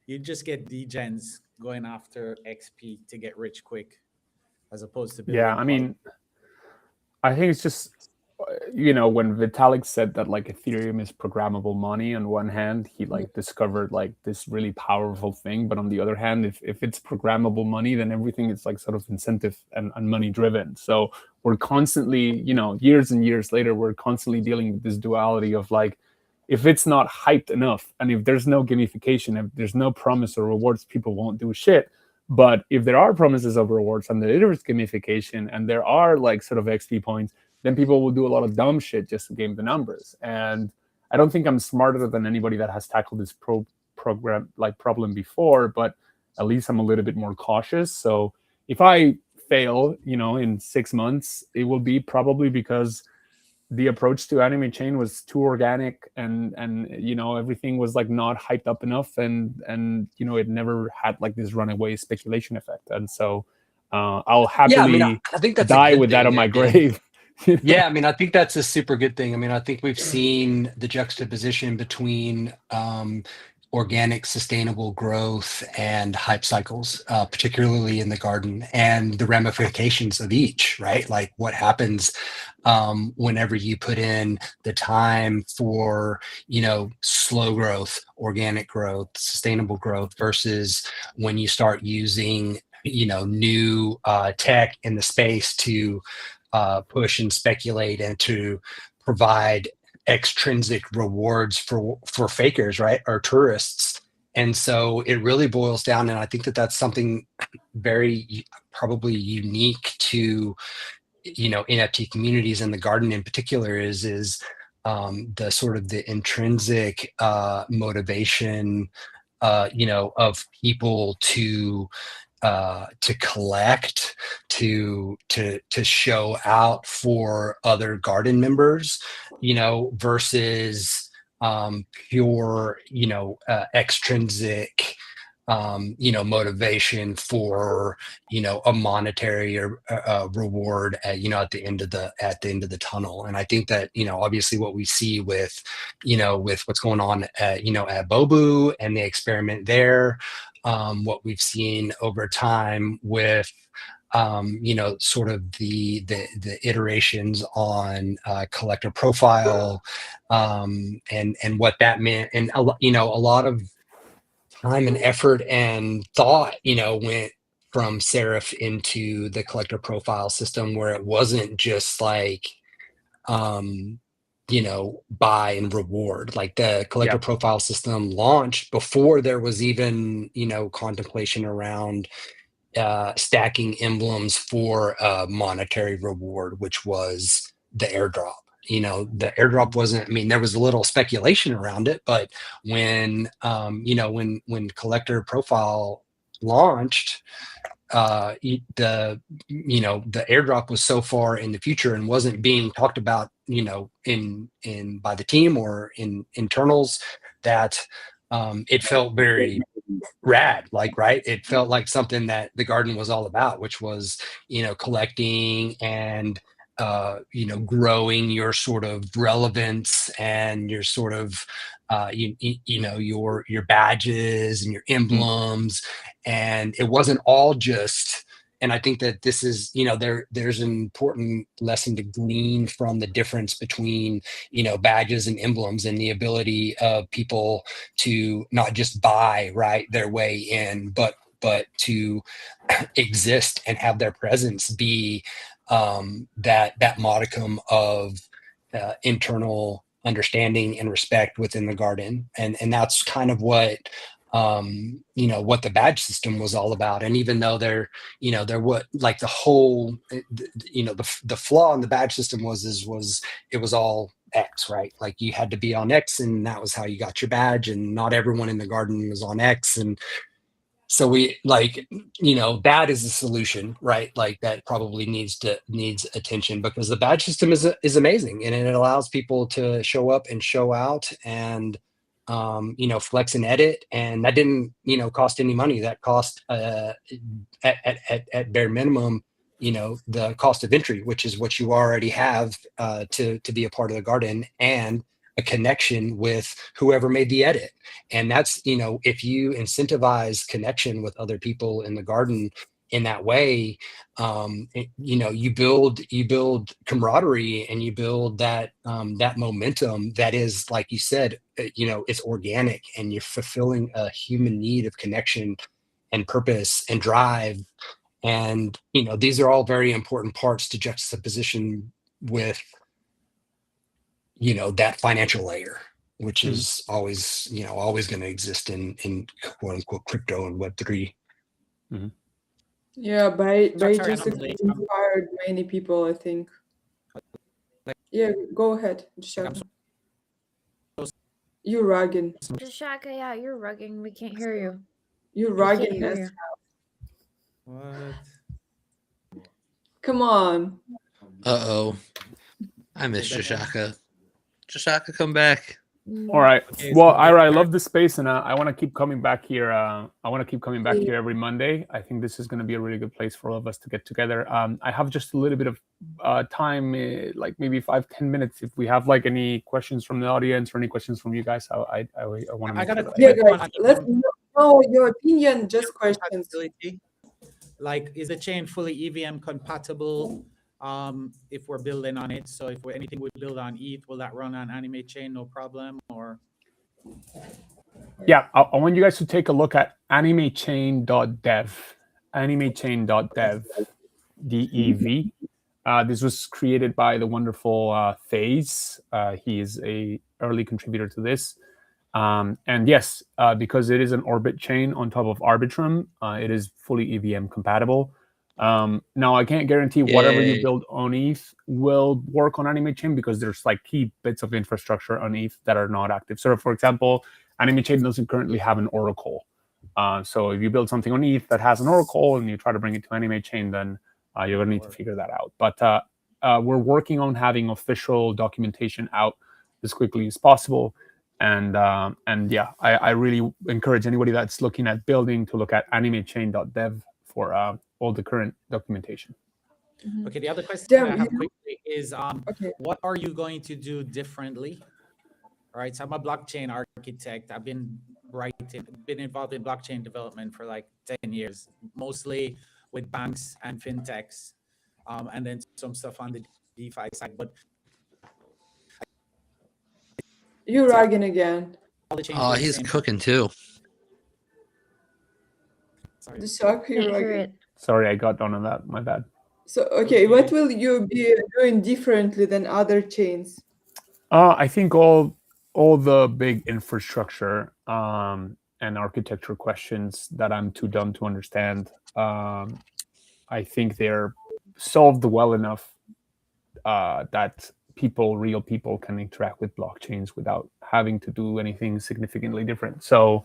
degens going after XP to get rich quick, as opposed to building. Yeah, I mean, I think it's just, when Vitalik said that like Ethereum is programmable money, on one hand, he like discovered like this really powerful thing, but on the other hand, if it's programmable money, then everything is like sort of incentive and money driven. So we're constantly, years and years later, we're constantly dealing with this duality of like, if it's not hyped enough, and if there's no gamification, if there's no promise or rewards, people won't do shit. But if there are promises of rewards and there is gamification and there are like sort of XP points, then people will do a lot of dumb shit just to game the numbers. And I don't think I'm smarter than anybody that has tackled this problem before, but at least I'm a little bit more cautious. So if I fail, in 6 months, it will be probably because the approach to AnimeChain was too organic, and everything was like not hyped up enough, and it never had like this runaway speculation effect. And so I'll Yeah, I mean, happily I think that's a die good with that on thing. my grave. Yeah, I mean, I think that's a super good thing. I mean, I think we've seen the juxtaposition between organic, sustainable growth and hype cycles, particularly in the garden, and the ramifications of each, right? Like what happens whenever you put in the time for, slow growth, organic growth, sustainable growth versus when you start using, new tech in the space to push and speculate and to provide extrinsic rewards for fakers, right, or tourists. And so it really boils down, and I think that that's something very probably unique to NFT communities, and the garden in particular is the sort of the intrinsic motivation of people to collect, to show out for other garden members, versus pure, extrinsic, motivation for, a monetary or reward at the end of the tunnel. And I think that, obviously what we see with, with what's going on at Bobu and the experiment there, what we've seen over time with sort of the iterations on collector profile, and what that meant, and a lot of time and effort and thought went from Seraph into the collector profile system, where it wasn't just like buy and reward. Like the collector profile system launched before there was even contemplation around stacking emblems for a monetary reward, which was the airdrop. The airdrop wasn't, I mean, there was a little speculation around it, but when when collector profile launched, the airdrop was so far in the future and wasn't being talked about in by the team or in internals, that it felt very rad, like, right, it felt like something that the garden was all about, which was collecting and growing your sort of relevance and your sort of your badges and your emblems. And it wasn't all just, and I think that this is there's an important lesson to glean from the difference between badges and emblems, and the ability of people to not just buy their way in, but to exist and have their presence be that modicum of internal understanding and respect within the garden. And that's kind of what what the badge system was all about. And even though they're what, like, the whole the flaw in the badge system was it was all X, right? Like you had to be on X and that was how you got your badge, and not everyone in the garden was on X. And so we, like, that is the solution, right? Like that probably needs attention, because the badge system is amazing, and it allows people to show up and show out and flex and edit. And that didn't cost any money. That cost at bare minimum the cost of entry, which is what you already have to be a part of the garden, and a connection with whoever made the edit. And that's if you incentivize connection with other people in the garden in that way, you build camaraderie, and you build that momentum that is, like you said, it's organic, and you're fulfilling a human need of connection and purpose and drive. And these are all very important parts to juxtaposition with that financial layer, which is always always going to exist in quote unquote crypto and Web3. Yeah, by Sorry, just Emily. inspired many people, I think. Yeah, go ahead, Shaka. You rugging. Shaka, yeah, you're rugging. We can't hear you. You We can't rugging hear as you. What? come on. Uh-oh. I miss Jashaka. Jashaka, come back. All right. Okay, Well, so Ira, I we're- love this space, and I want to keep coming back here. I want to keep coming back here every Monday. I think this is going to be a really good place for all of us to get together. I have just a little bit of time, like maybe 5-10 minutes. If we have like any questions from the audience or any questions from you guys, I want to. I got a Yeah, quick guys, one. let's know your opinion, just questions. Compatibility. Like, is the chain fully EVM compatible? If we're building on it, so if anything we build on ETH, will that run on AnimeChain, no problem? Or Yeah, I want you guys to take a look at animechain.dev, animechain.dev, DEV. This was created by the wonderful Phase. He is a early contributor to this. And yes, because it is an Orbit chain on top of Arbitrum, it is fully EVM compatible. Now, I can't guarantee whatever you Yay. build on ETH will work on AnimeChain because there's like key bits of infrastructure on ETH that are not active. So, for example, AnimeChain doesn't currently have an Oracle. So if you build something on ETH that has an Oracle and you try to bring it to AnimeChain, then you're going to need to figure that out. But we're working on having official documentation out as quickly as possible. And yeah, I really encourage anybody that's looking at building to look at animechain.dev for all the current documentation. okay, the other question Damn, I have you know- quickly is Okay. what are you going to do differently? All right, so I'm a blockchain architect. I've been involved in blockchain development for like 10 years, mostly with banks and fintechs, and then some stuff on the DeFi side. But You rugging again. all the chains Oh, are the he's same. cooking too. Sorry. The shock you Can't hear rugging. it. Sorry, I got on that. My bad. So okay, what Okay. will you be doing differently than other chains? I think all the big infrastructure and architecture questions that I'm too dumb to understand, I think they're solved well enough that real people can interact with blockchains without having to do anything significantly different. So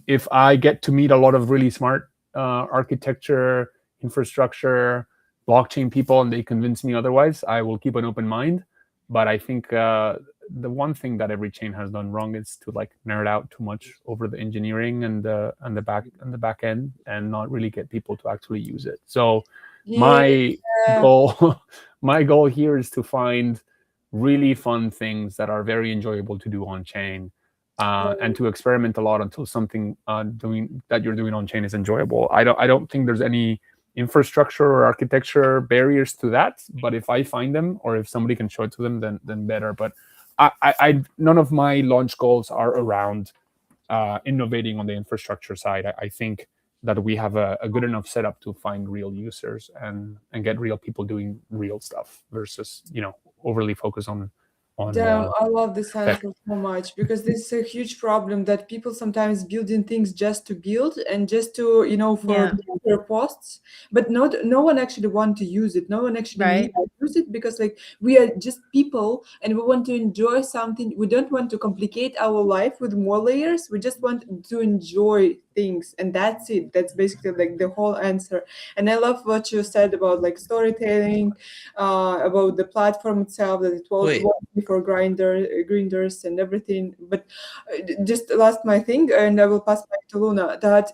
if I get to meet a lot of really smart architecture, infrastructure, blockchain people, and they convince me otherwise, I will keep an open mind. But I think the one thing that every chain has done wrong is to like nerd out too much over the engineering and the back end, and not really get people to actually use it. So my goal here is to find really fun things that are very enjoyable to do on chain, and to experiment a lot until something you're doing on chain is enjoyable. I don't think there's any infrastructure or architecture barriers to that, but if I find them or if somebody can show it to them, then better. But I none of my launch goals are around innovating on the infrastructure side. I think that we have a good enough setup to find real users and get real people doing real stuff versus overly focus on Damn, I love this answer so much because this is a huge problem that people sometimes building things just to build and just to, for Yeah. Twitter posts, but no one actually want to use it. No one actually Right. need to use it because like we are just people and we want to enjoy something. We don't want to complicate our life with more layers. We just want to enjoy things, and that's it. That's basically like the whole answer. And I love what you said about like storytelling, about the platform itself, that it Wait. won't be for grinders and everything. But just last my thing, and I will pass back to Luna. That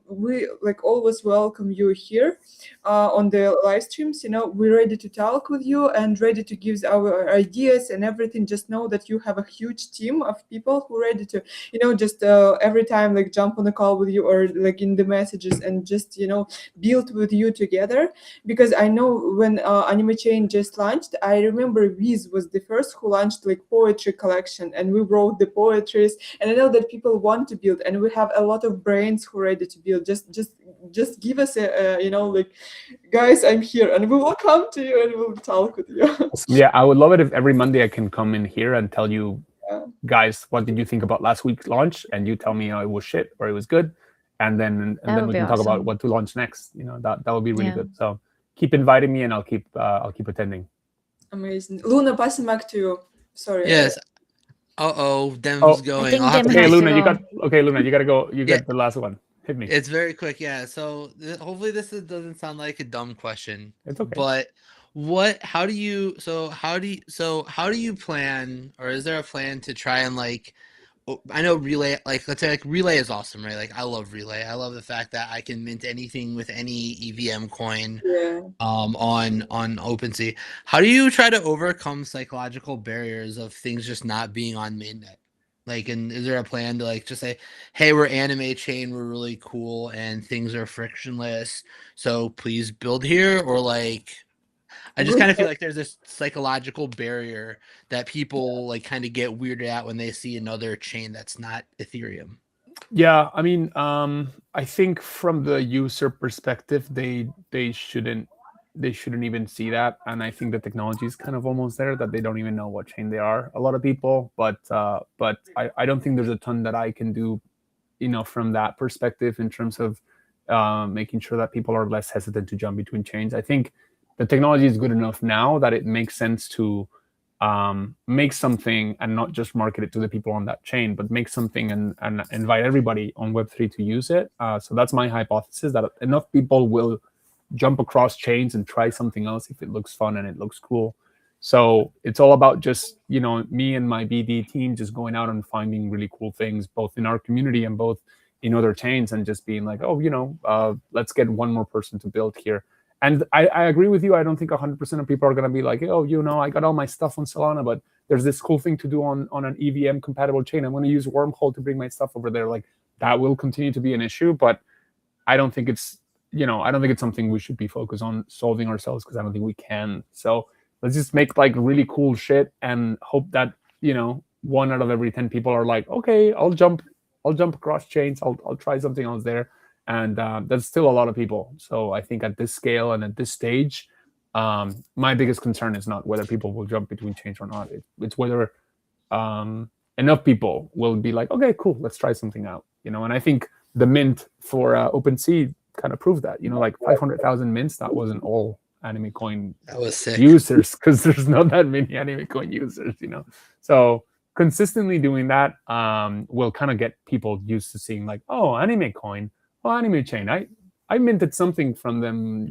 we like always welcome you here on the live streams. We're ready to talk with you and ready to give our ideas and everything. Just know that you have a huge team of people who are ready to just every time like jump on a call with you or like in the messages and just build with you together. Because I know when AnimeChain just launched, I remember Wiz was the first who launched like poetry collection, and we wrote the poetries. And I know that people want to build, and we have a lot of brains who are ready to build. Just give us like, guys, I'm here, and we will come to you and we'll talk with you. Yeah, I would love it if every Monday I can come in here and tell you, Yeah. guys, what did you think about last week's launch? And you tell me it was shit or it was good. and then That would we be can talk about awesome. what to launch next. That would be really Yeah. good. So keep inviting me, and I'll keep attending. Amazing. Luna, passing back to you. Sorry. Yes. Dem's Oh, going. think I'll have Dem to okay, has to Luna, you go. got Luna, you gotta go. You Yeah. get the last one. Hit me. It's very quick, yeah. So hopefully doesn't sound like a dumb question. It's okay. But how do you plan, or is there a plan to try and I know Relay, like let's say like Relay is awesome, right? Like I love Relay. I love the fact that I can mint anything with any EVM coin Yeah. on OpenSea. How do you try to overcome psychological barriers of things just not being on mainnet? Like, and is there a plan to just say, hey, we're AnimeChain, we're really cool, and things are frictionless, so please build here? Or I just Good kind of feel like there's this psychological barrier that people kind of get weirded out when they see another chain that's not Ethereum. Yeah, I mean, I think from the user perspective, they shouldn't even see that, and I think the technology is kind of almost there that they don't even know what chain they are. A lot of people, but I don't think there's a ton that I can do, from that perspective in terms of making sure that people are less hesitant to jump between chains. I think the technology is good enough now that it makes sense to make something and not just market it to the people on that chain, but make something and invite everybody on Web3 to use it. So that's my hypothesis, that enough people will jump across chains and try something else if it looks fun and it looks cool. So it's all about just, me and my BD team just going out and finding really cool things, both in our community and both in other chains, and just being like, oh, let's get one more person to build here. And I agree with you. I don't think 100% of people are going to be like, oh, I got all my stuff on Solana, but there's this cool thing to do on an EVM compatible chain. I'm going to use Wormhole to bring my stuff over there. Like, that will continue to be an issue, but I don't think it's, I don't think it's something we should be focused on solving ourselves, because I don't think we can. So let's just make really cool shit and hope that, 1 out of every 10 people are like, okay, I'll jump across chains. I'll try something else there. And that's still a lot of people. So I think at this scale and at this stage, my biggest concern is not whether people will jump between chains or not. It's whether enough people will be like, okay, cool, let's try something out. And I think the mint for OpenSea kind of proved that. 500,000 mints, that wasn't all AnimeCoin That was sick. users, because there's not that many AnimeCoin users. So consistently doing that will kind of get people used to seeing like, oh, AnimeCoin. Oh, AnimeChain. I minted something from them,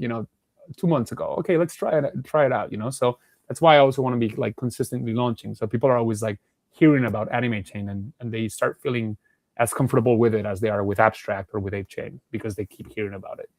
2 months ago. Okay, let's try it out. So that's why I also want to be consistently launching. So people are always hearing about AnimeChain and they start feeling as comfortable with it as they are with Abstract or with ApeChain, because they keep hearing about it.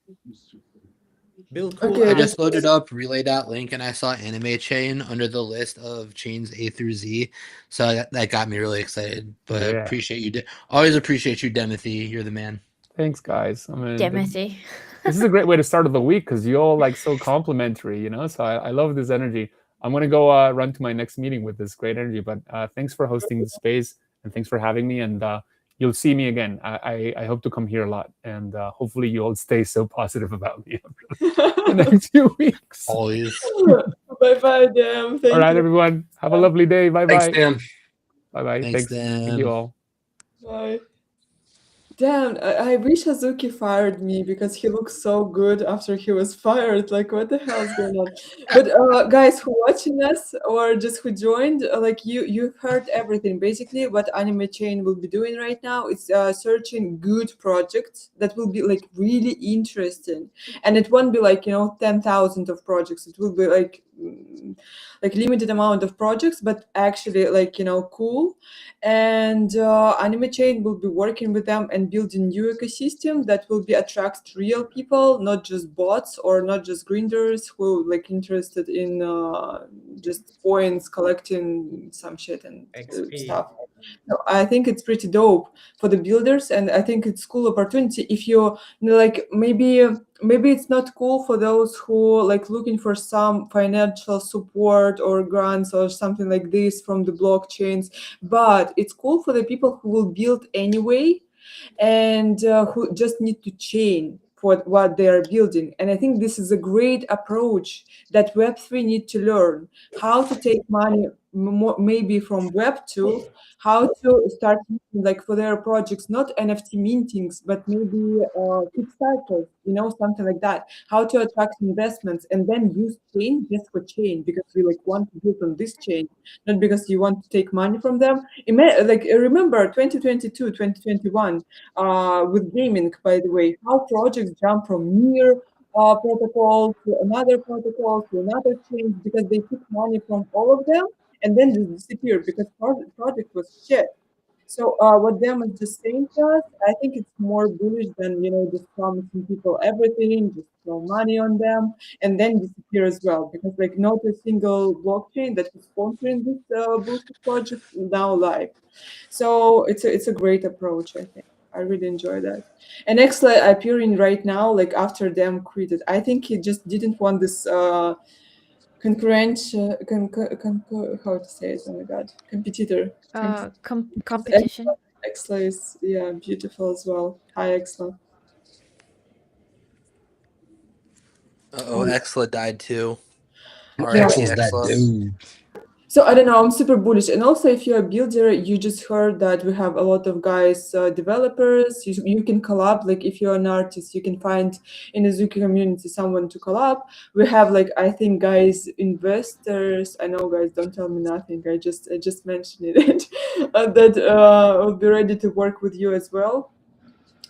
Build cool Okay, I apps. just loaded up Relay.link and I saw AnimeChain under the list of chains A through Z. So that got me really excited. But I appreciate you. Always appreciate you, Demothy. You're the man. Thanks, guys. Demothy. This is a great way to start the week, because you all so complimentary, So I love this energy. I'm gonna go run to my next meeting with this great energy. But thanks for hosting the space, and thanks for having me. And you'll see me again. I hope to come here a lot, and hopefully you all stay so positive about me the next few weeks. Always. Bye, Dem. All right, everyone. Have a lovely day. Bye, Thanks, bye. Dan. Bye, bye. Thanks, Thank Dan. you all. Bye. Damn, I wish Azuki fired me, because he looks so good after he was fired. Like, what the hell is going on? But guys who watching us or just who joined, you heard everything. Basically, what AnimeChain will be doing right now is searching good projects that will be really interesting, and it won't be 10,000 of projects. It will be limited amount of projects, but actually cool. And AnimeChain will be working with them and building new ecosystem that will be attract real people, not just bots or not just grinders who interested in just points, collecting some shit and XP. stuff. So I think it's pretty dope for the builders, and I think it's cool opportunity if maybe it's not cool for those who looking for some financial support or grants or something like this from the blockchains, but it's cool for the people who will build anyway and who just need to chain for what they are building. And I think this is a great approach that Web3 need to learn, how to take money maybe from Web2, how to start like for their projects, not NFT mintings, but maybe Kickstarters, something like that. How to attract investments and then use chain just for chain because you like want to build on this chain, not because you want to take money from them. Like remember 2022, 2021 with gaming, by the way, how projects jump from near protocol to another protocol to another chain because they took money from all of them and then just disappeared because project was shit. So what them is just saying to us, I think it's more bullish than just promising people everything, just throw money on them and then disappear as well. Because like not a single blockchain that is sponsoring this bullshit project is now live. So it's a great approach, I think. I really enjoy that. And Exla appearing right now, like after them quitted. I think he just didn't want this concurrent, how to say it? Oh my god, competitor. Competition. Exla is beautiful as well. Hi Exla. Oh, Exla died too. Yeah. R.I.P. Axel's that Exla. dude. So I don't know, I'm super bullish. And also, if you're a builder, you just heard that we have a lot of guys, developers. You can collab. Like if you're an artist, you can find in the Azuki community someone to collab. We have like I think guys, investors. I know guys, don't tell me nothing. I just mentioned it that will be ready to work with you as well.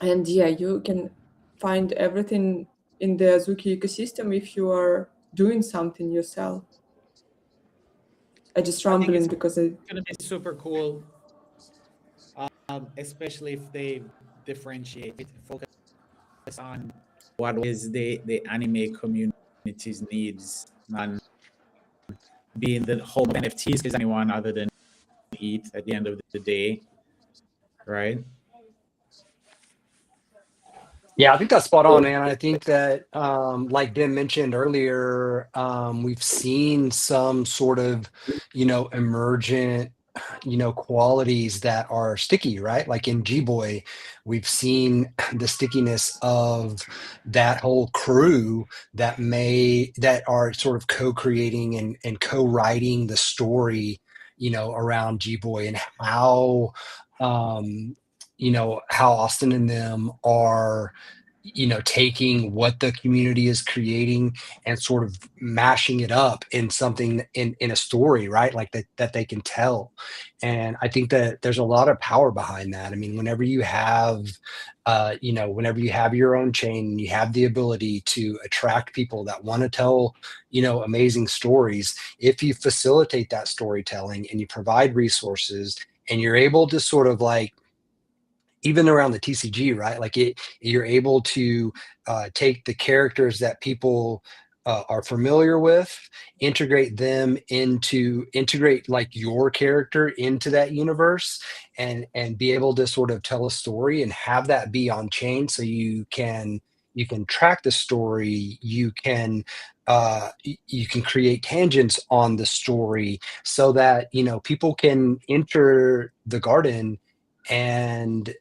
And yeah, you can find everything in the Azuki ecosystem if you are doing something yourself. I just I think rambling it's because gonna be super cool, especially if they differentiate, focus on what is the anime community's needs, and being the whole NFTs is anyone other than eat at the end of the day, right? Yeah, I think that's spot on, man. I think that, like Ben mentioned earlier, we've seen some sort of, emergent, qualities that are sticky, right? Like in G-Boy, we've seen the stickiness of that whole crew that are sort of co-creating and co-writing the story, around G-Boy and how, how Austin and them are taking what the community is creating and sort of mashing it up in something in a story, right? Like that they can tell. And I think that there's a lot of power behind that. I mean, whenever you have your own chain, you have the ability to attract people that want to tell amazing stories. If you facilitate that storytelling and you provide resources and you're able to sort of like, even around the TCG, right? Like you're able to take the characters that people are familiar with, integrate like your character into that universe, and be able to sort of tell a story and have that be on chain, so you can track the story, you can create tangents on the story, so that people can enter the garden and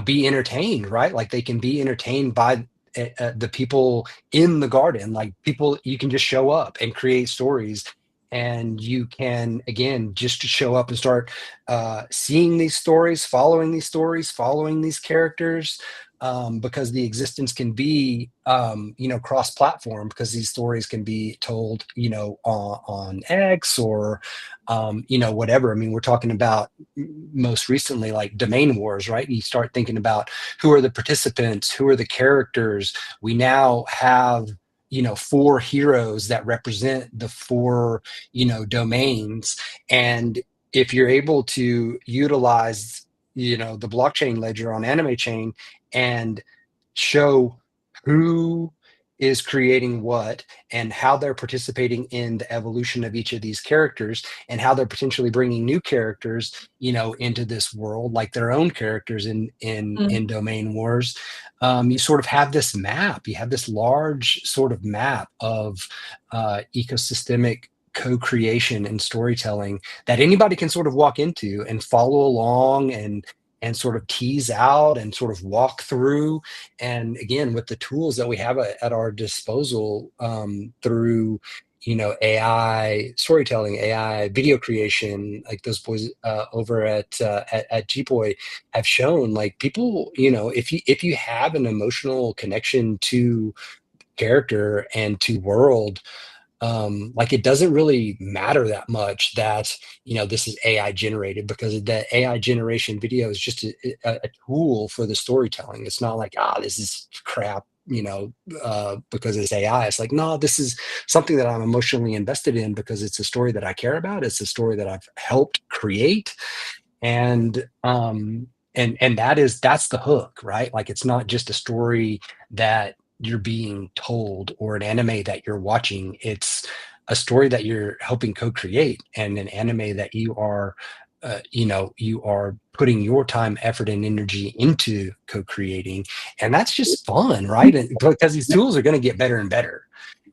be entertained, right? Like they can be entertained by the people in the garden. Like people, you can just show up and create stories, and you can again just to show up and start seeing these stories, following these characters, because the existence can be cross-platform, because these stories can be told on X or whatever. I mean, we're talking about most recently like domain wars, right? You start thinking about who are the participants, who are the characters. We now have 4 heroes that represent the 4 domains. And if you're able to utilize the blockchain ledger on AnimeChain and show who is creating what and how they're participating in the evolution of each of these characters, and how they're potentially bringing new characters into this world, like their own characters in domain wars. You sort of have this map, you have this large sort of map of ecosystemic co-creation and storytelling that anybody can sort of walk into and follow along and sort of tease out and sort of walk through. And again, with the tools that we have at our disposal, through AI storytelling, AI video creation, like those boys over at Gboy have shown, like people, if you have an emotional connection to character and to world, like it doesn't really matter that much that this is AI generated, because that AI generation video is just a tool for the storytelling. It's not like, this is crap, because it's AI. It's like, no, this is something that I'm emotionally invested in because it's a story that I care about. It's a story that I've helped create, and that's the hook, right? Like it's not just a story that you're being told or an anime that you're watching. It's a story that you're helping co-create, and an anime that you are you are putting your time, effort, and energy into co-creating. And that's just fun, right? And because these tools are going to get better and better.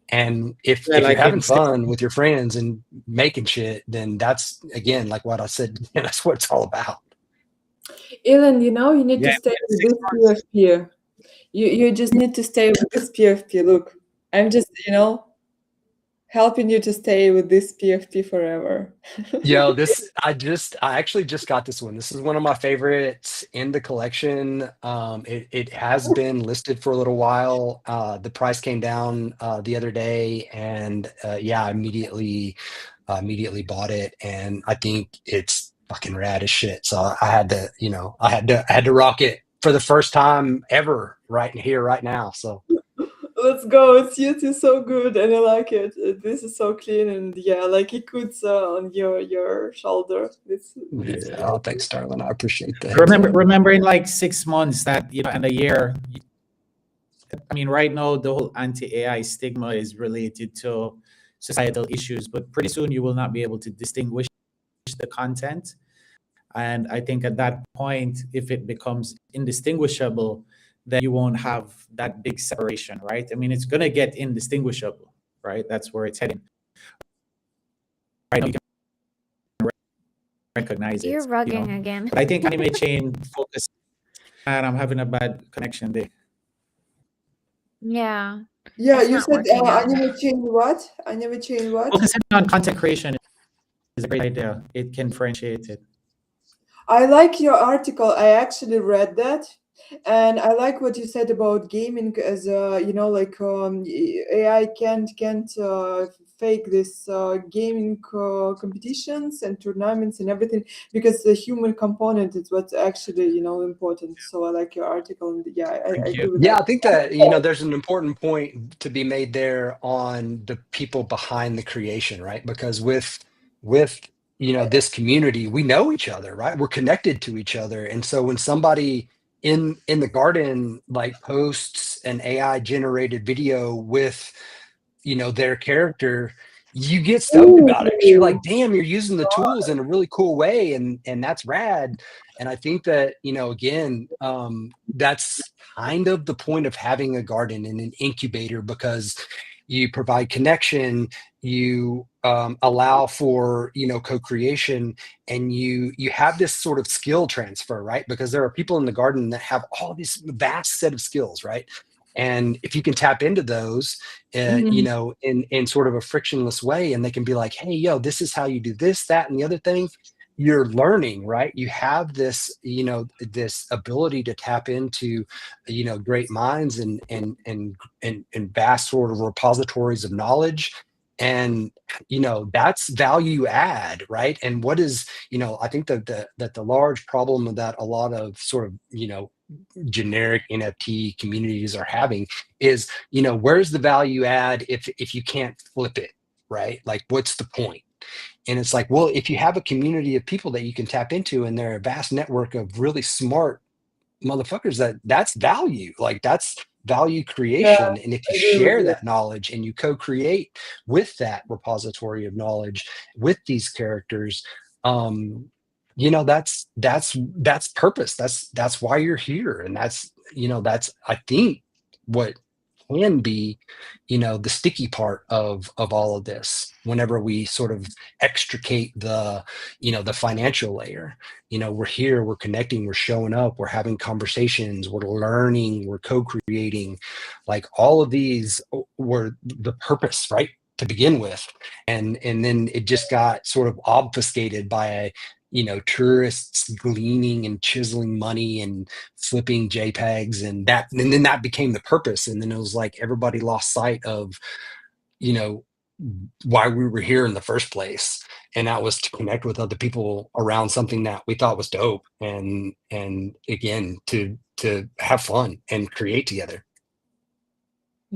And if Yeah, you're like having in fun with your friends and making shit, then that's, again, like what I said, that's what it's all about. Ellen, you need to yeah, stay with 6 this months. PFP. You just need to stay with this PFP. Look, I'm just, helping you to stay with this PFP forever. Yo, I actually just got this one. This is one of my favorites in the collection. It has been listed for a little while. The price came down the other day, and yeah, I immediately bought it, and I think it's fucking rad as shit. So I had to, I had to rock it for the first time ever, right here, right now. So Let's go. It's so good, and I like it. This is so clean, and yeah, like it puts on your shoulder. It's yeah, oh, thanks, darling. I appreciate the heads Remember, up. remember in like 6 months that and a year. I mean, right now the whole anti-AI stigma is related to societal issues, but pretty soon you will not be able to distinguish the content. And I think at that point, if it becomes indistinguishable, then you won't have that big separation, right? I mean, it's gonna get indistinguishable, right? That's where it's heading. Right now, you can recognize You're it, rugging again. But I think AnimeChain focus, and I'm having a bad connection there. Yeah. Yeah, It's you not said working out. AnimeChain what? AnimeChain what? Focusing on content creation is a great idea. It can differentiate it. I like your article. I actually read that, and I like what you said about gaming as like AI can't fake this gaming competitions and tournaments and everything, because the human component is what's actually important. So I like your article, and yeah, I Thank you. agree with Yeah, that. I think that, there's an important point to be made there on the people behind the creation, right? Because with this community, we know each other, right? We're connected to each other. And so when somebody in the garden like posts an AI generated video with their character, you get stoked about it because you're like, Ooh. damn, you're using the tools in a really cool way, and that's rad. And I think that, again, that's kind of the point of having a garden and an incubator, because you provide connection, you allow for co-creation, and you have this sort of skill transfer, right? Because there are people in the garden that have all this vast set of skills, right? And if you can tap into those, Mhm. in sort of a frictionless way, and they can be like, hey, yo, this is how you do this, that, and the other thing. You're learning, right? You have this, this ability to tap into, great minds and vast sort of repositories of knowledge. And that's value add, right? And what is, I think that the large problem that a lot of sort of generic NFT communities are having is, where's the value add if you can't flip it, right? Like, what's the point? And it's like, well, if you have a community of people that you can tap into, and they're a vast network of really smart motherfuckers, that's value. Like, that's value Yeah, creation. And if you I agree with share you. that knowledge and you co-create with that repository of knowledge with these characters, that's purpose. That's why you're here. And that's I think what can be the sticky part of all of this, whenever we sort of extricate the financial layer. We're here, we're connecting, we're showing up, we're having conversations, we're learning, we're co-creating. Like, all of these were the purpose, right? to begin with, and then it just got sort of obfuscated by tourists gleaning and chiseling money and flipping JPEGs, and then that became the purpose. And then it was like everybody lost sight of you know why we were here in the first place, and that was to connect with other people around something that we thought was dope, and again to have fun and create together.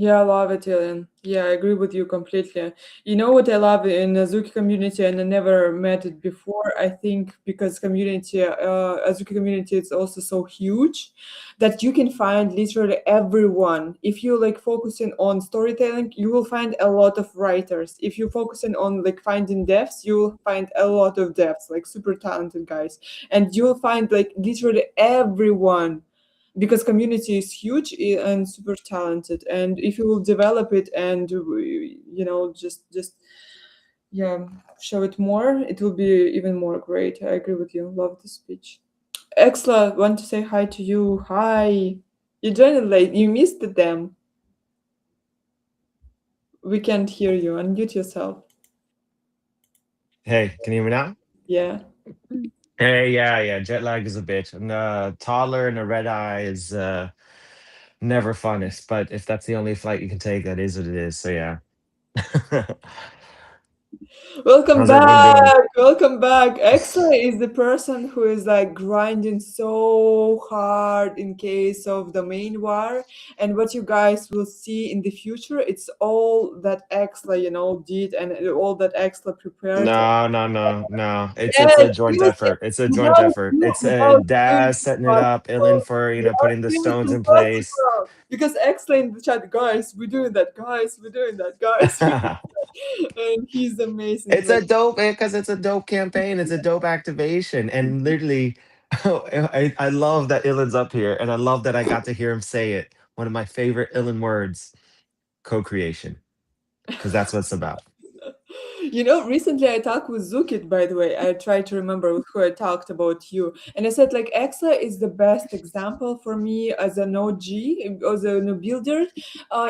Yeah, I love it, Ellen. Yeah, I agree with you completely. You know what I love in Azuki community, and I never met it before. I think because Azuki community is also so huge that you can find literally everyone. If you like focusing on storytelling, you will find a lot of writers. If you're focusing on like finding devs, you will find a lot of devs, like super talented guys, and you will find like literally everyone because community is huge and super talented, and if you will develop it and just yeah, show it more, it will be even more great. I agree with you. Love the speech. Exla, want to say hi to you. Hi. You joined late, you missed them. We can't hear you. Unmute yourself. Hey, can you hear me now? Yeah. Hey, yeah. Jet lag is a bitch. And toddler and a red eye is never funnest. But if that's the only flight you can take, that is what it is. So yeah. Welcome How's everyone back. doing? Welcome back. Exla is the person who is like grinding so hard in case of domain war. And what you guys will see in the future, it's all that Exla, did and all that Exla prepared. No. It's Yes, a joint you, effort. It's a joint without effort. you, It's without you, Daz it's setting it up, Ilan impossible. for Without putting the you, it's stones in place. impossible. Because Exla in the chat, guys, we're doing that, guys, we're doing that, guys. And he's amazing. It's a Like, dope because it's a dope campaign. It's a dope activation, and literally, I love that Ilan's up here, and I love that I got to hear him say it. One of my favorite Ilan words: co-creation, because that's what it's about. recently I talked with Zukit, by the way. I tried to remember with who I talked about you. And I said, like, Exa is the best example for me as a node G, as a node builder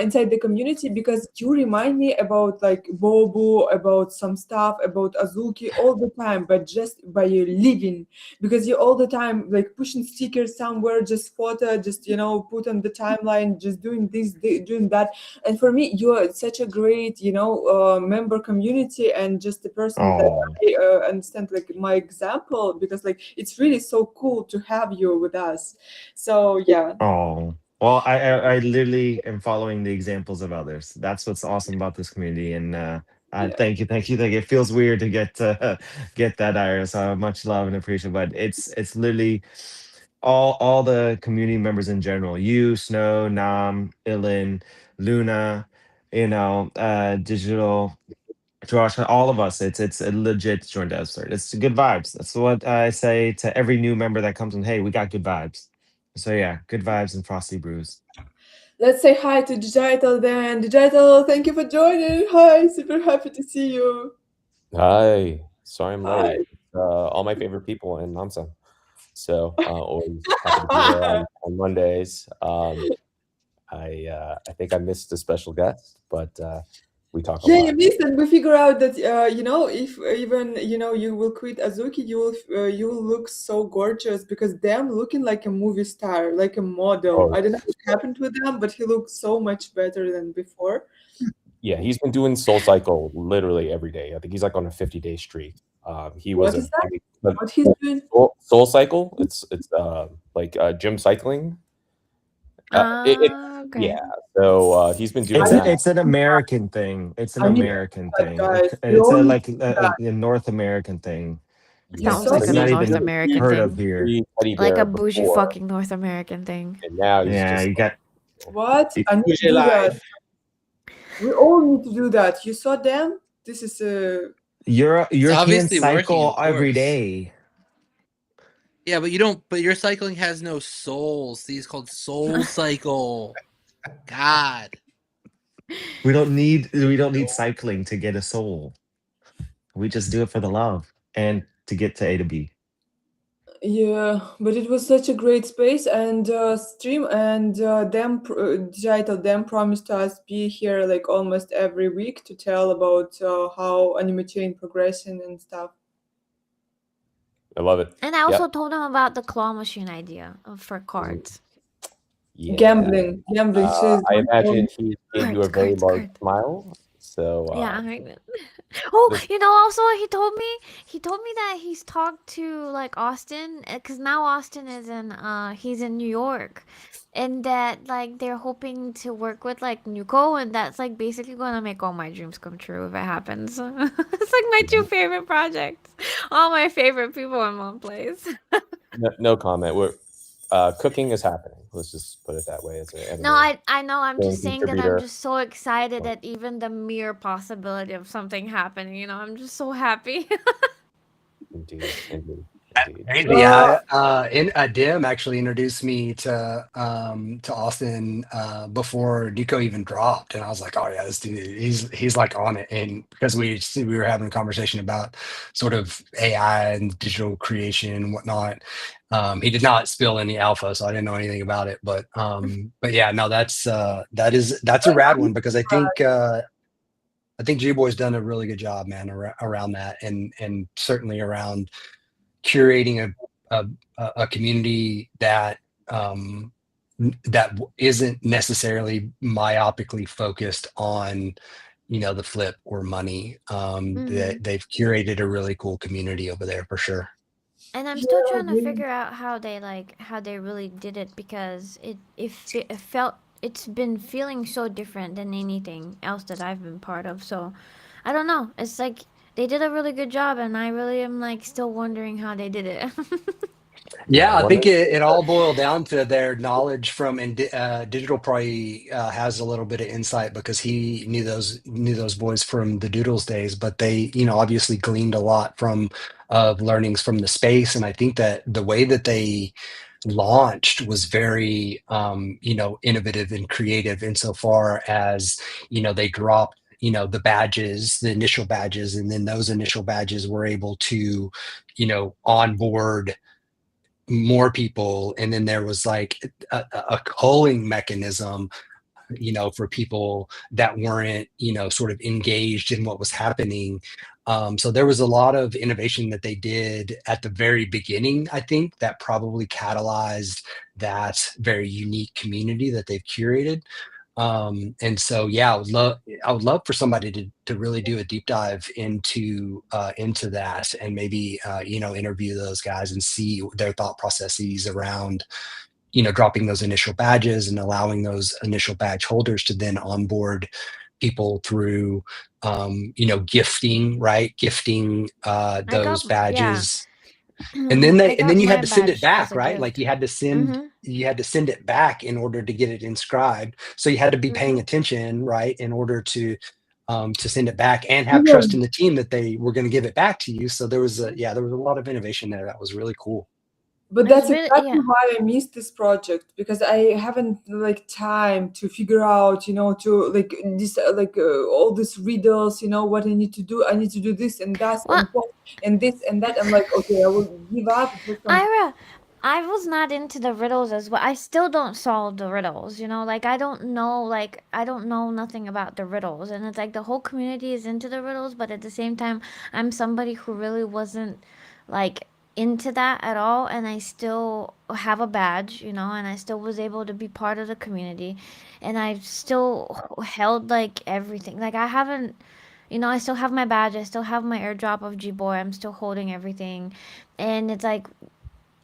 inside the community, because you remind me about, like, Bobo, about some stuff, about Azuki all the time, but just by your living. Because you all the time, like, pushing stickers somewhere, just photo, just, put on the timeline, just doing this, doing that. And for me, you are such a great member community, and just the person that Oh, I understand, like, my example, because like it's really so cool to have you with us. So yeah. oh. Well, I literally am following the examples of others. That's what's awesome about this community, and Yeah. thank you. It feels weird to get get that, Iris. Much love and appreciation, but it's literally all the community members in general. You, Snow, Nam, Ilan, Luna, Digital, Josh, all of us. It's a legit joint effort. It's good vibes. That's what I say to every new member that comes in. Hey, we got good vibes. So yeah, good vibes and frosty brews. Let's say hi to Digital then. Digital, thank you for joining. Hi, super happy to see you. Hi. Sorry I'm Hi. late. All my favorite people in Namsa. So always happy to be here on Mondays. I think I missed a special guest, but we talk a Yeah, you lot. missed it. We figure out that if even you will quit Azuki, you will look so gorgeous because them looking like a movie star, like a model. Oh I don't know what happened with them, but he looks so much better than before. yeah, he's been doing Soul Cycle literally every day. I think he's like on a 50-day streak. He was What a is that? really What he's doing? Soul Cycle. It's like gym cycling. Okay. Yeah. So he's been I doing need, that. It's an American thing. It's an I need American that, thing. guys. And You it's all a need like to do that. a North American thing. You Sounds saw So like It's a he not was North even American heard of thing. here. free teddy Like a bear bougie before, fucking North American thing. and now he's Yeah, just you got what? y- I need to Bougie do that. life. We all need to do that. You saw them? This is It's European obviously working, cycle of every course. day. Yeah, but you don't. But your cycling has no soul. See, it's called Soul Cycle. God. We don't need cycling to get a soul. We just do it for the love and to get to A to B. Yeah, but it was such a great space, and stream and Digital them promised us be here like almost every week to tell about how anime chain progression and stuff. I love it. And I Yeah. also told him about the claw machine idea for cards. Yeah. Gambling. She's I imagine he gave you a Cards, very cards, large cards. smile. So Yeah, I oh, this also he told me that he's talked to like Austin, because now Austin is in he's in New York, and that like they're hoping to work with like Nuko, and that's like basically gonna make all my dreams come true if it happens. It's like my two favorite projects, all my favorite people in one place. no comment. We're cooking is happening. Let's just put it that way as an No, anime I know. I'm game just saying that I'm contributor. just so excited at even the mere possibility of something happening. I'm just so happy. Indeed. Crazy. Dim actually introduced me to Austin before Nico even dropped, and I was like, "Oh yeah, this dude, he's like on it." And because we were having a conversation about sort of AI and digital creation and whatnot, he did not spill any alpha, so I didn't know anything about it. But yeah, no, that's a rad one because I think G Boy's done a really good job, man, around that, and certainly around curating a community that isn't necessarily myopically focused on the flip or money. Mhm. They've curated a really cool community over there for sure. And I'm still Yeah, trying to really. figure out how they really did it, because it felt it's been feeling so different than anything else that I've been part of. So I don't know. It's like they did a really good job, and I really am like still wondering how they did it. Yeah, I One think of it all boiled down to their knowledge from, and Digital probably has a little bit of insight because he knew those boys from the Doodles days, but they obviously gleaned a lot from of learnings from the space, and I think that the way that they launched was very innovative and creative insofar as they dropped the initial badges, and then those initial badges were able to onboard more people, and then there was like a culling mechanism for people that weren't sort of engaged in what was happening. So there was a lot of innovation that they did at the very beginning, I think, that probably catalyzed that very unique community that they've curated. And so yeah, I would love for somebody to really do a deep dive into that, and maybe interview those guys and see their thought processes around dropping those initial badges and allowing those initial badge holders to then onboard people through gifting, right? Gifting I got those yeah. badges, and then I got you had my to send it badge as back, a right? Like gift. Mhm. you had to send it back in order to get it inscribed. So you had to be paying Mhm. attention, right, in order to send it back and have trust Even in the team that they were going to give it back to you. So there was a lot of innovation there that was really cool. But It's that's really, exactly yeah. why I missed this project, because I haven't like time to figure out, to like this all these riddles, what I need to do. I need to do this and that Well, and this and that. I'm like, okay, I will give up. Just some. Ira, I was not into the riddles as well. I still don't solve the riddles, like I don't know nothing about the riddles. And it's like the whole community is into the riddles, but at the same time, I'm somebody who really wasn't like into that at all, and I still have a badge, and I still was able to be part of the community, and I still held like everything. Like I haven't, I still have my badge, I still have my airdrop of G-Boy, I'm still holding everything. And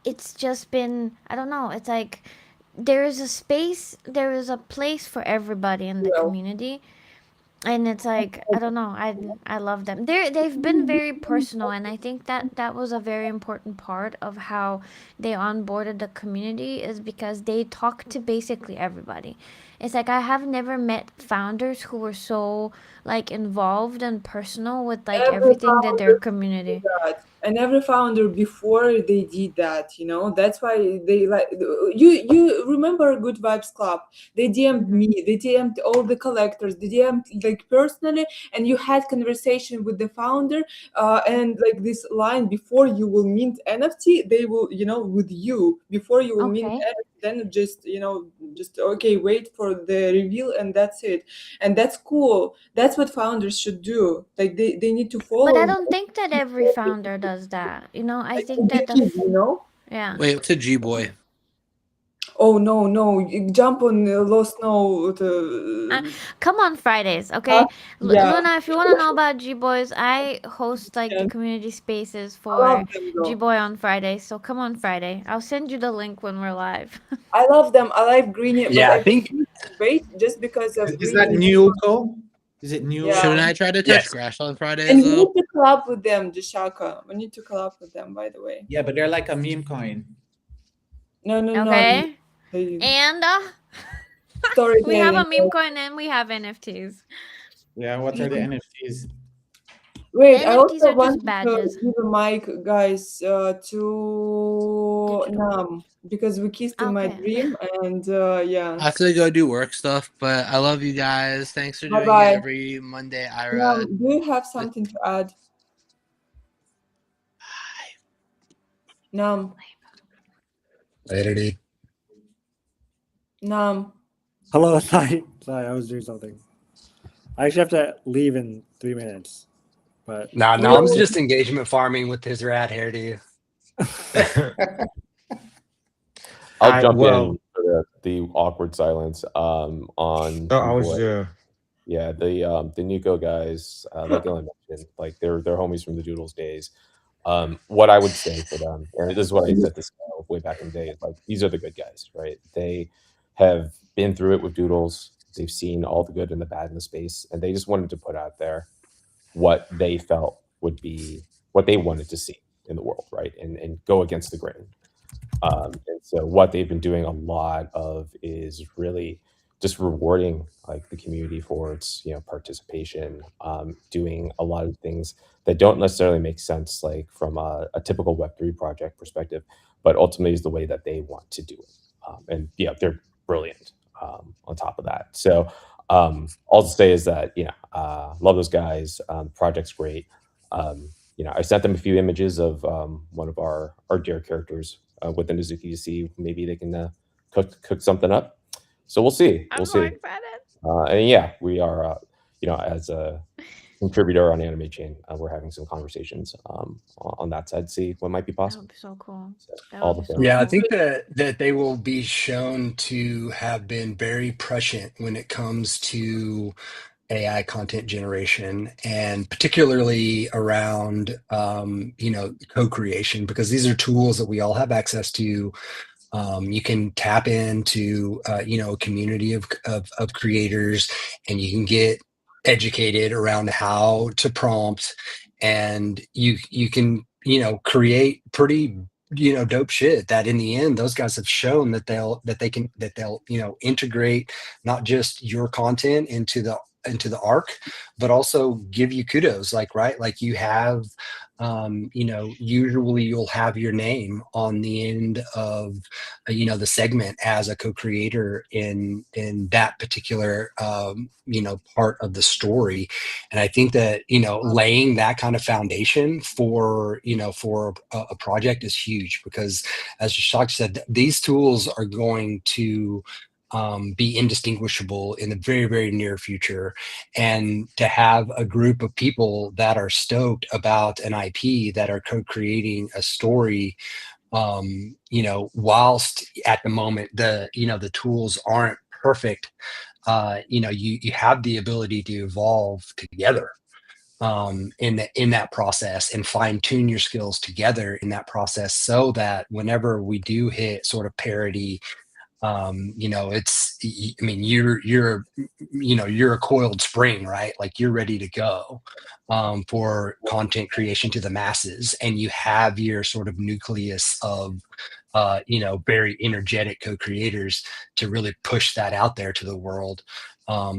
it's just been, I don't know, it's like there is a place for everybody in the Well, community. And it's like, I don't know, I love them. They've been very personal, and I think that was a very important part of how they onboarded the community, is because they talk to basically everybody. It's like I have never met founders who were so like involved and personal with like every everything that their founder do community. that. and every founder before they did that, you know. That's why they like you remember Good Vibes Club? They DM'd me, they DM'd all the collectors, they DM'd like personally, and you had conversation with the founder, and like this line, before you will mint NFT, they will, you know, with you before you will mint Okay. NFT, then just, you know, just okay, wait for the reveal, and that's it. And that's cool. That's what founders should do. Like they need to follow. But I don't think that every founder does that. You know, I Like think that you know. yeah. Wait, what's a G boy? Oh no, you jump on Lost Note. Come on Fridays, okay? Yeah, Luna, if you want to know about G Boys, I host like the and community spaces I for love them G though. Boy on Friday. So come on Friday. I'll send you the link when we're live. I love them. I like Greeny, but Yeah, I I think wait just because of Is that Greeny. new, Co? Is it new? Yeah. Shouldn't I try to touch yes. grass on Fridays And we though? need to collab with them, Jashaka. We need to collab with them, by the way. Yeah, but they're like a meme coin. No. Okay? Hey, And we have a storytelling. meme coin and we have NFTs. Yeah, what are the NFTs? Wait, The I NFTs also are just want to badges. give a mic, guys, to Digital. Nam, because we kissed in my Okay. dream, and yeah. I have to go do work stuff, but I love you guys. Thanks for Bye doing it bye. every Monday, Ira. Nam, do you have something to add? Nam, Later, dude. Nam. Hello, sorry, I was doing something. I actually have to leave in 3 minutes, but Nah, Wait, Nom's just engagement farming with his rat hairdo. I'll jump well, in for the awkward silence on I was G-Boy. Yeah, the Nico guys, like Dylan mentioned, like they're homies from the Doodles days. What I would say for them, and this is what I said to Scale way back in the day, is like these are the good guys, right? They have been through it with Doodles. They've seen all the good and the bad in the space, and they just wanted to put out there what they felt would be what they wanted to see in the world, right? And go against the grain. And so what they've been doing a lot of is really just rewarding like the community for its participation, doing a lot of things that don't necessarily make sense like from a typical Web3 project perspective, but ultimately is the way that they want to do it. And yeah, they're brilliant on top of that. So all to say is that love those guys. Project's great. I sent them a few images of one of our dear characters within Azuki to see maybe they can cook something up. So we'll see. I'm We'll so see. excited. And yeah, we are. As a contributor on AnimeChain, we're having some conversations on that side. See what might be That possible. would be so cool. So, That all would the be so things. Yeah, I cool. think that they will be shown to have been very prescient when it comes to AI content generation, and particularly around co-creation, because these are tools that we all have access to. You can tap into a community of creators, and you can get educated around how to prompt, and you can create pretty dope shit that in the end those guys have shown that they'll integrate not just your content into the arc, but also give you kudos, like you have usually you'll have your name on the end of the segment as a co-creator in that particular part of the story. And I think that laying that kind of foundation for a project is huge, because as Shak said, these tools are going to be indistinguishable in the very, very near future. And to have a group of people that are stoked about an IP, that are co-creating a story, whilst at the moment the tools aren't perfect, you have the ability to evolve together in that process, and fine tune your skills together in that process, so that whenever we do hit sort of parity You know, I mean, you're a coiled spring, right? Like you're ready to go for content creation to the masses, and you have your sort of nucleus of you know, very energetic co-creators to really push that out there to the world.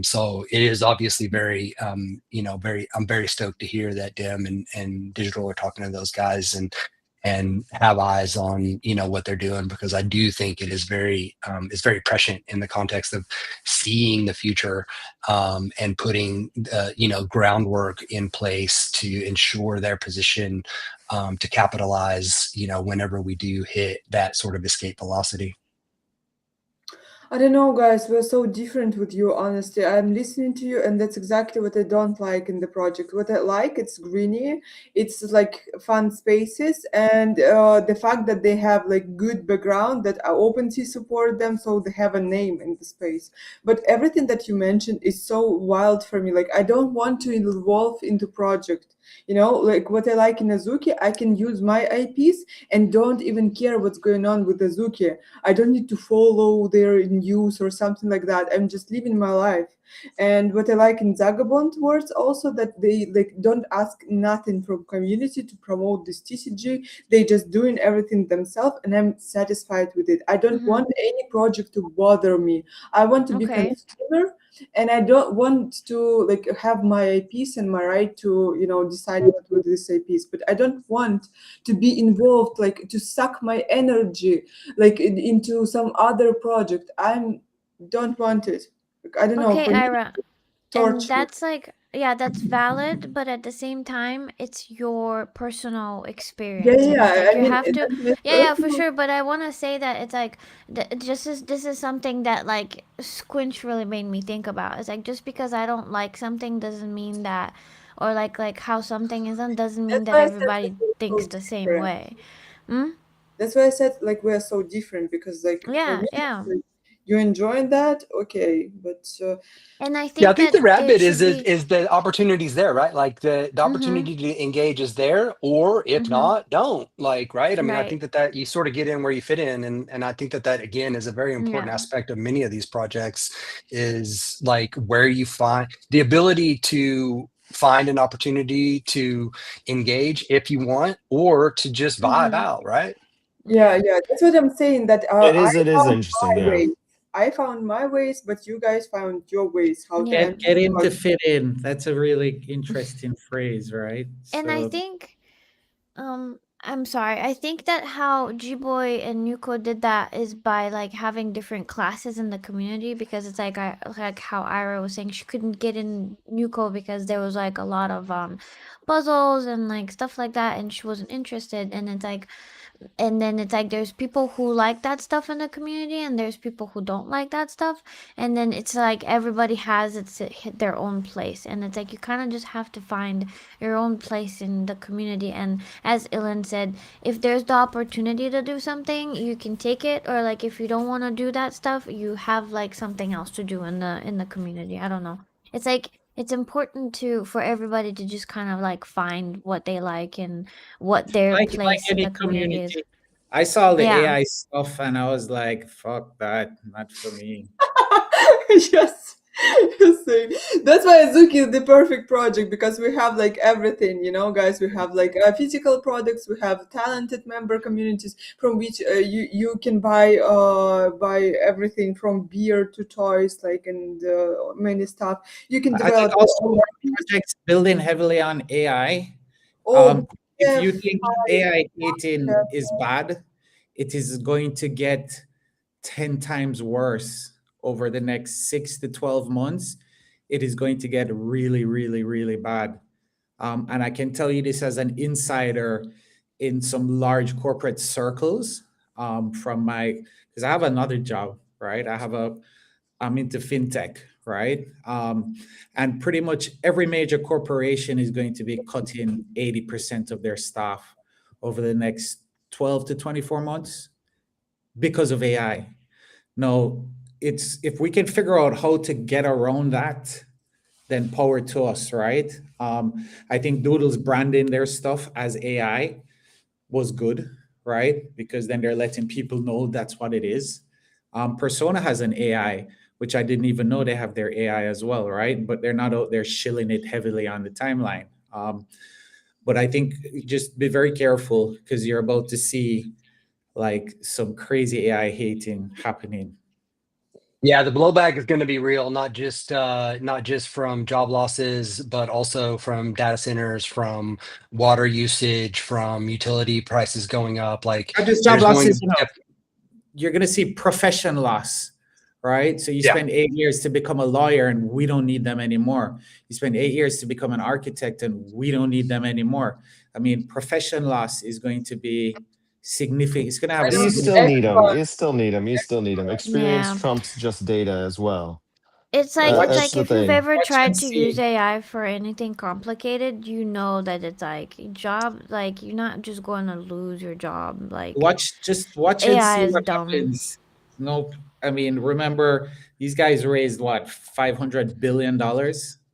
So it is obviously very, you know, I'm very stoked to hear that Dim and Digital are talking to those guys and have eyes on, you know, what they're doing, because I do think it is it's very prescient in the context of seeing the future and putting you know, groundwork in place to ensure their position to capitalize, you know, whenever we do hit that sort of escape velocity. I don't know, guys. We're so different with you, honestly. I'm listening to you, and that's exactly what I don't like in the project. What I like, it's greeny, it's like fun spaces, and the fact that they have like good background, that OpenSea support them, so they have a name in the space. But everything that you mentioned is so wild for me. Like I don't want to evolve into project. You know, like what I like in Azuki, I can use my IPs and don't even care what's going on with Azuki. I don't need to follow their news or something like that. I'm just living my life. And what I like in Zagabond words also, that they like don't ask nothing from community to promote this TCG. They just doing everything themselves, and I'm satisfied with it. I don't want any project to bother me. I want to be Okay. consumer, and I don't want to like have my IPs and my right to, you know, decide what with these IPs. But I don't want to be involved, like to suck my energy like into some other project. I don't want it. Like, I don't know. Okay, For me, Ira. And torture. that's like, yeah, that's valid, but at the same time, it's your personal Yeah, experience, yeah, and it's yeah. like I you mean, have to, that's my yeah, for personal. sure. But I want to say that it's like, this is something that like Squinch really made me think about. It's like just because I don't like something doesn't mean that, or like how something isn't doesn't mean That's that why I said like, everybody we're thinks so the same different. way. Hmm? That's why I said like we're so different, because like for Yeah, me, yeah. like, you enjoying that, okay, but And I Yeah, I think think that the rad it bit should be. is the opportunities there, right? Like the Mm-hmm. opportunity to engage is there, or if Mm-hmm. not, don't, like, right? I mean, I Right. think that you sort of get in where you fit in, and I think that again is a very important Yeah. aspect of many of these projects, is like where you find the ability to find an opportunity to engage if you want, or to just vibe Mm-hmm. out, right? yeah, yeah, that's what I'm saying. That I It is found interesting, my yeah. ways. I found my ways, but you guys found your ways how to Yeah. enter Get the in to project. fit in. That's a really interesting phrase, right? And I So think, I'm sorry. I think that how G-Boy and Nuko did that is by like having different classes in the community, because it's like like how Ira was saying she couldn't get in Nuko because there was like a lot of puzzles and like stuff like that, and she wasn't interested. And it's like, and then it's like there's people who like that stuff in the community, and there's people who don't like that stuff, and then it's like everybody has their own place, and it's like you kind of just have to find your own place in the community. And as Ilan said, if there's the opportunity to do something, you can take it, or like if you don't want to do that stuff, you have like something else to do in the community. I don't know. It's like it's important to for everybody to just kind of like find what they like and what their like place in any the community is. community, I saw the Yeah. AI stuff and I was like, fuck that, not for me. Yes. Same. That's why Azuki is the perfect project, because we have like everything, you know, guys. We have like physical products, we have talented member communities from which you can buy everything from beer to toys, like, and many stuff. You can I think develop your also own IPs. projects building heavily on AI. Oh, If Chef, you think hi, AI Chef. hating is bad, it is going to get 10 times worse over the next 6 to 12 months. It is going to get really, really, really bad. And I can tell you this as an insider in some large corporate circles from my, because I have another job, right? I'm into fintech, right? And pretty much every major corporation is going to be cutting 80% of their staff over the next 12 to 24 months because of AI. Now, it's if we can figure out how to get around that, then power to us, right? I think Doodle's branding their stuff as AI was good, right? Because then they're letting people know that's what it is. Persona has an AI, which I didn't even know they have their AI as well, right? But they're not out there shilling it heavily on the timeline. But I think just be very careful because you're about to see like some crazy AI hating happening. Yeah, the blowback is going to be real, not just from job losses, but also from data centers, from water usage, from utility prices going up. Like Not just job there's going losses, to you're going to see profession loss, right? So you yeah. spend 8 years to become a lawyer and we don't need them anymore. You spend 8 years to become an architect and we don't need them anymore. I mean, profession loss is going to be significant. It's going to have I a don't You think still significant. need them. anyone. You still need them. You still need them. Experience Yeah. trumps just data as well. It's Watch, That's like the if you've thing. ever watch and tried to use see. AI for anything complicated, you know that it's like job, like you're not just going to lose your job. Like Just watch and AI see is what dumb. happens. No, I mean, remember these guys raised what, $500 billion,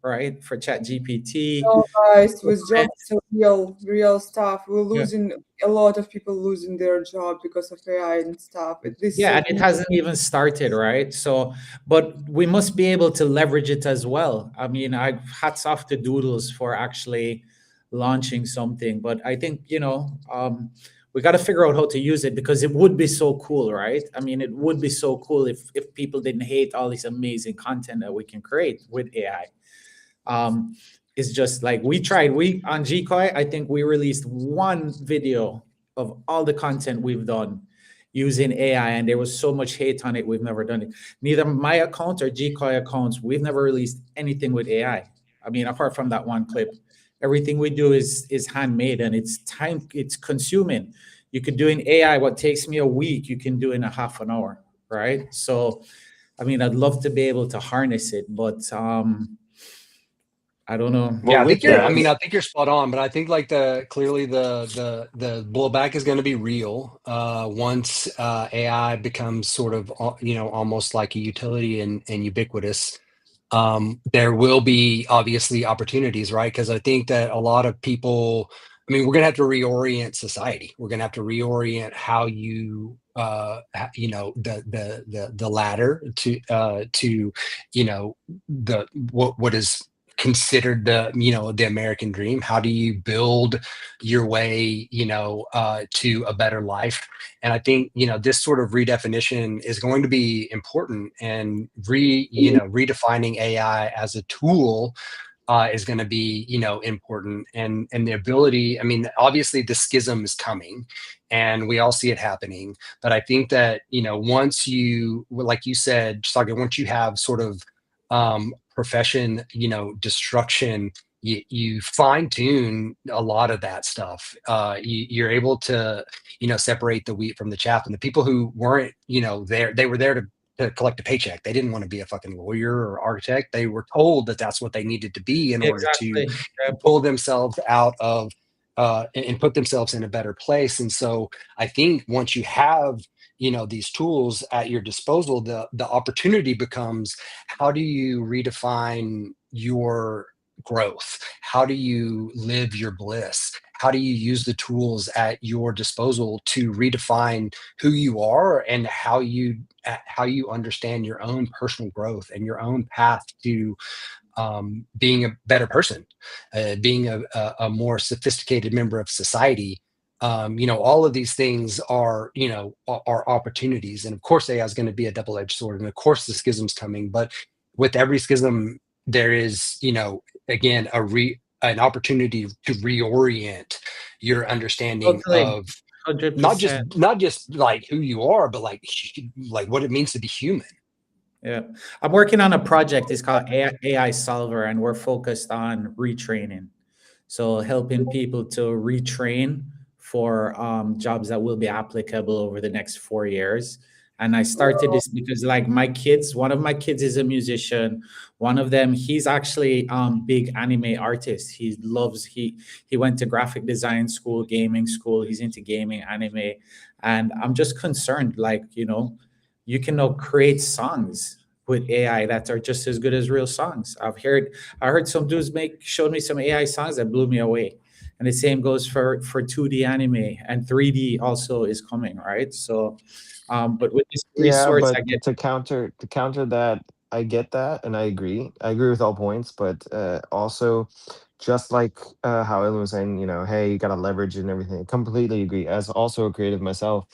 right, for Chat GPT. No, guys, with jobs, it's real stuff. We're Yeah. losing a lot of people losing their job because of AI and stuff. This is Yeah, so and it hasn't even started, right? So, but we must be able to leverage it as well. I mean, I hats off to Doodles for actually launching something, but I think, we got to figure out how to use it because it would be so cool, right? I mean, it would be so cool if people didn't hate all this amazing content that we can create with AI. It's just like we on Gkoi, I think we released one video of all the content we've done using AI, and there was so much hate on it. We've never done it. Neither my account or Gkoi accounts, we've never released anything with AI. I mean, apart from that one clip, everything we do is handmade and it's consuming. You could do in AI what takes me a week, you can do in a half an hour, right? So, I mean, I'd love to be able to harness it, but I don't know. Well, Yeah, I with think you're. I that, mean, I think you're spot on, but I think like the blowback is going to be real once AI becomes sort of almost like a utility and ubiquitous. There will be obviously opportunities, right? Because I think that a lot of people. I mean, we're going to have to reorient society. We're going to have to reorient how you the ladder to the what is considered the American dream. How do you build your way to a better life? And I think this sort of redefinition is going to be important, and redefining AI as a tool is going to be important, and the ability. I mean, obviously the schism is coming and we all see it happening, but I think that once you, like you said, Saga, once you have sort of profession destruction, you fine tune a lot of that stuff. You're able to separate the wheat from the chaff, and the people who weren't there, they were there to collect a paycheck. They didn't want to be a fucking lawyer or architect. They were told that that's what they needed to be in order to Exactly. pull themselves out of and put themselves in a better place. And so I think once you have these tools at your disposal, the opportunity becomes, how do you redefine your growth? How do you live your bliss? How do you use the tools at your disposal to redefine who you are and how you understand your own personal growth and your own path to being a better person, being a more sophisticated member of society? All of these things are opportunities, and of course AI is going to be a double-edged sword, and of course the schism's coming, but with every schism there is again an opportunity to reorient your understanding Totally. of not just 100%. like who you are, but like what it means to be human. Yeah. I'm working on a project. It's called AI Solver, and we're focused on retraining. So helping people to retrain for jobs that will be applicable over the next 4 years. And I started this because like one of my kids is a musician. One of them, he's actually big anime artist. He went to graphic design school, gaming school. He's into gaming, anime. And I'm just concerned, like, you can now create songs with AI that are just as good as real songs. I heard some dudes showed me some AI songs that blew me away. And the same goes for 2D anime, and 3D also is coming, right? So, but with this Yeah, resource, but I get to counter that, I get that and I agree. I agree with all points, but also just like how Ellen was saying, hey, you gotta leverage and everything. I completely agree. As also a creative myself,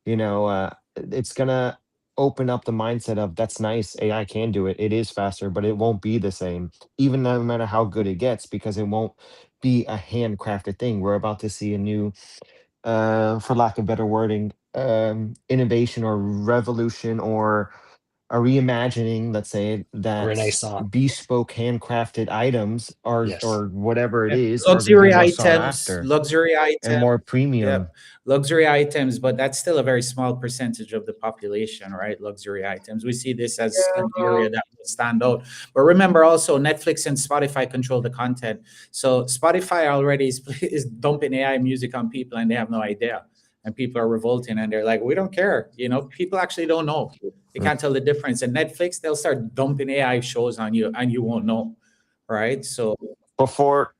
it's gonna open up the mindset of that's nice. AI can do it. It is faster, but it won't be the same, even no matter how good it gets, because it won't be a handcrafted thing. We're about to see a new for lack of better wording, innovation or revolution or a reimagining, let's say, that Renaissance. bespoke handcrafted items are Yes. or whatever it yeah, is are going to be luxury more sought items, after luxury and items. more Yeah, premium. luxury items, but that's still a very small percentage of the population, right? Luxury items. We see this as an area that will stand out. But remember also, Netflix and Spotify control the content. So Spotify already is dumping AI music on people and they have no idea. And people are revolting and they're like, we don't care. People actually don't know. They Mm. can't tell the difference. And Netflix, they'll start dumping AI shows on you and you won't know, right? So Before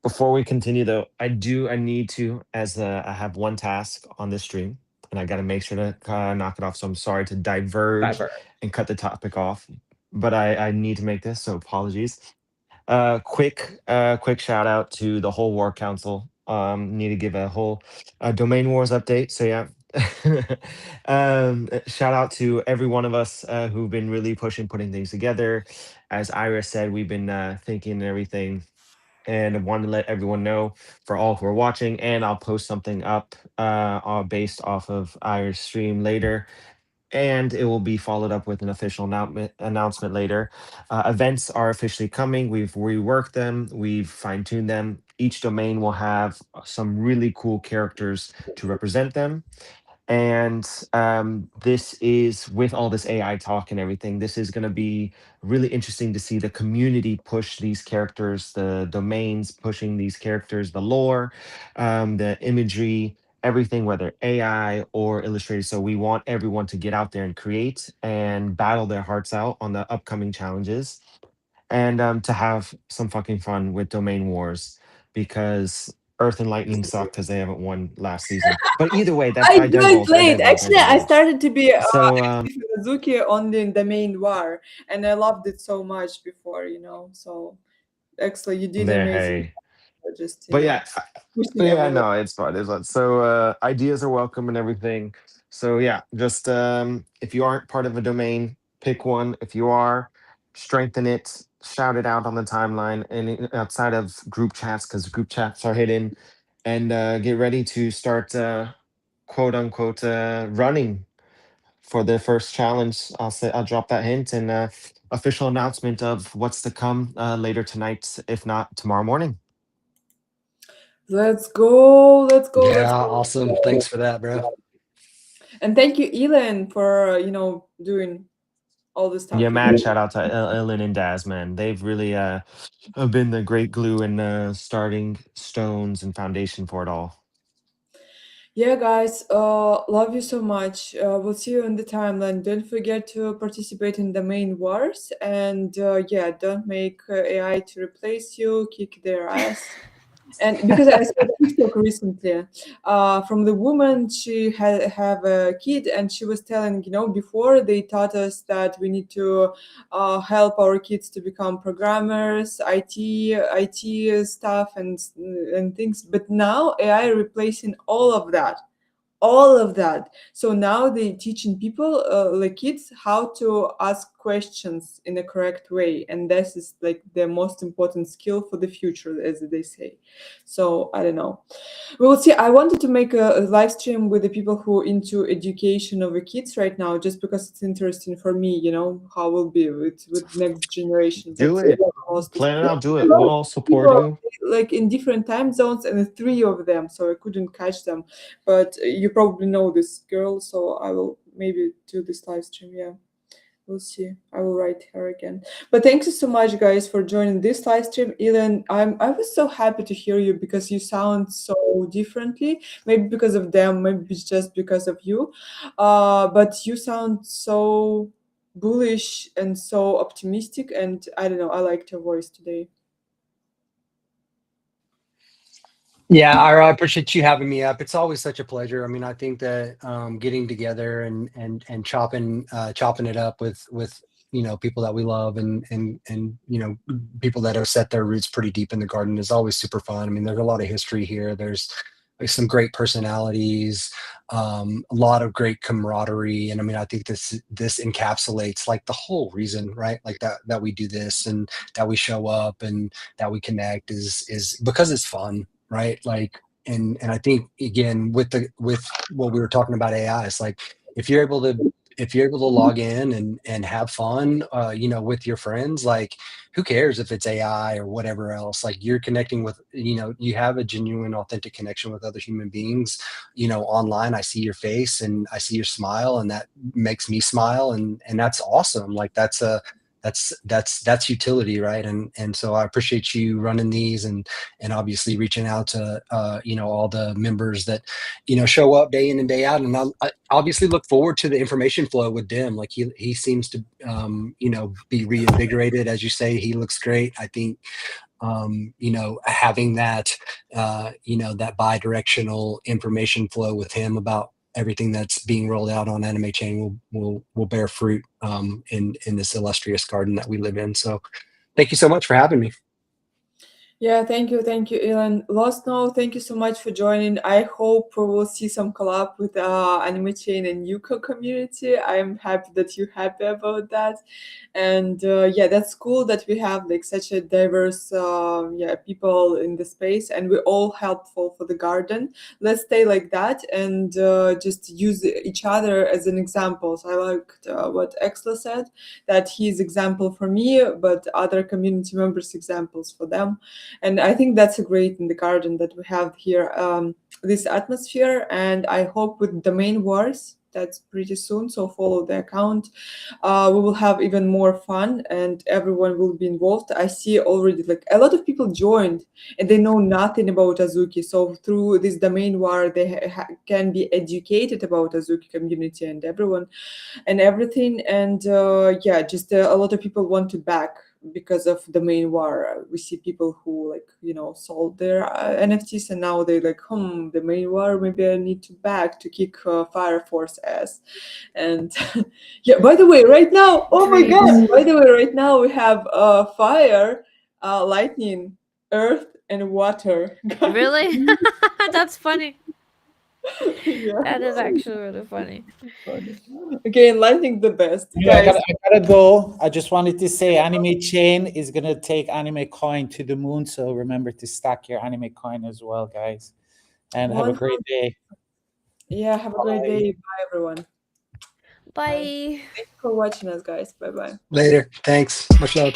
before we continue though, I need to as I have one task on this stream and I got to make sure to knock it off. So I'm sorry to diverge diver. and cut the topic off, but I need to make this. So apologies. Quick shout out to the whole War Council. Need to give a whole domain wars update. So yeah, shout out to every one of us who've been really pushing, putting things together. As Iris said, we've been thinking and everything, and I wanted to let everyone know for all who are watching. And I'll post something up based off of Iris stream later, and it will be followed up with an official announcement later. Events are officially coming. We've reworked them, we've fine tuned them. Each domain will have some really cool characters to represent them. And this is with all this AI talk and everything. This is going to be really interesting to see the community push these characters, the domains pushing these characters, the lore, the imagery, everything, whether AI or illustrated. So we want everyone to get out there and create and battle their hearts out on the upcoming challenges, and to have some fucking fun with domain wars, because Earth and Lightning suck because they haven't won last season. But either way, I I joined divulge. I late. divulge. I Actually, I divulge. started to be So active in Azuki only in the main war, and I loved it so much before, So actually, you did there, amazing. hey. Just But yeah, pushing everywhere. no, it's fun. It's fun. So ideas are welcome and everything. So yeah, just if you aren't part of a domain, pick one. If you are, strengthen it, shout it out on the timeline and outside of group chats, because group chats are hidden, and get ready to start quote unquote running for the first challenge. I'll drop that hint, and official announcement of what's to come later tonight, if not tomorrow morning. Let's go. Let's go. Yeah, Let's go. awesome. Thanks for that, bro. And thank you, Elon, for doing all this stuff. Yeah, mad shout out to Ellen and Daz, man. They've really have been the great glue and starting stones and foundation for it all. Yeah, guys, love you so much. We'll see you in the timeline. Don't forget to participate in the main wars, and yeah, don't make AI to replace you, kick their ass. And because I saw a TikTok recently from the woman, she had have a kid, and she was telling, before they taught us that we need to help our kids to become programmers, IT stuff, and things. But now AI replacing all of that. So now they teaching people like kids how to ask questions in a correct way, and this is like the most important skill for the future, as they say. So I don't know, we will see. I wanted to make a live stream with the people who are into education of the kids right now, just because it's interesting for me, how will be with next generation. But Do it. most Plan it yeah, out. Do a it. lot We'll of all support people you. like in different time zones, and the three of them, so I couldn't catch them. But you probably know this girl, so I will maybe do this live stream. Yeah, we'll see. I will write her again. But thank you so much, guys, for joining this live stream. Elon, I was so happy to hear you because you sound so differently. Maybe because of them, maybe it's just because of you. But you sound so bullish and so optimistic, and I don't know. I liked your voice today. Yeah, Ira, I appreciate you having me up. It's always such a pleasure. I mean, I think that getting together and chopping it up with people that we love and people that have set their roots pretty deep in the garden is always super fun. I mean, there's a lot of history here. There's some great personalities, a lot of great camaraderie, and I mean, I think this encapsulates like the whole reason, right? Like that we do this and that we show up and that we connect is because it's fun, right? Like, and I think again with what we were talking about AI, it's like if you're able to log in and have fun, with your friends, like who cares if it's AI or whatever else? Like you're connecting with, you have a genuine, authentic connection with other human beings, online. I see your face and I see your smile, and that makes me smile, and that's awesome. Like that's utility, right? And so I appreciate you running these and obviously reaching out to all the members that show up day in and day out. And I obviously look forward to the information flow with Dim. Like he seems to be reinvigorated, as you say. He looks great. I think having that that bi-directional information flow with him about everything that's being rolled out on AnimeChain will bear fruit in this illustrious garden that we live in. So thank you so much for having me. Yeah, thank you, Elon. Last note, thank you so much for joining. I hope we will see some collab with AnimeChain and Yuko community. I'm happy that you're happy about that, and yeah, that's cool that we have like such a diverse people in the space, and we're all helpful for the garden. Let's stay like that and just use each other as an example. So I liked what Exla said, that he's example for me, but other community members examples for them. And I think that's great in the garden that we have here, this atmosphere. And I hope with domain wars, that's pretty soon, so follow the account, we will have even more fun and everyone will be involved. I see already like a lot of people joined and they know nothing about Azuki, so through this domain war they can be educated about Azuki community and everyone and everything. And yeah, just a lot of people want to back because of the main war. We see people who like sold their NFTs and now they like, the main war, maybe I need to back to kick Fire Force ass. And yeah, by the way, right now, oh my god, by the way, right now we have fire, lightning, earth, and water. Really? That's funny. Yeah. That is actually really funny. Again, lightning the best, Yeah, guys. I gotta go. I just wanted to say AnimeChain is gonna take AnimeCoin to the moon. So remember to stack your AnimeCoin as well, guys. And have a great day. Yeah, have a great day. Bye, everyone. Bye. Thanks for watching us, guys. Bye bye. Later. Thanks. Much love.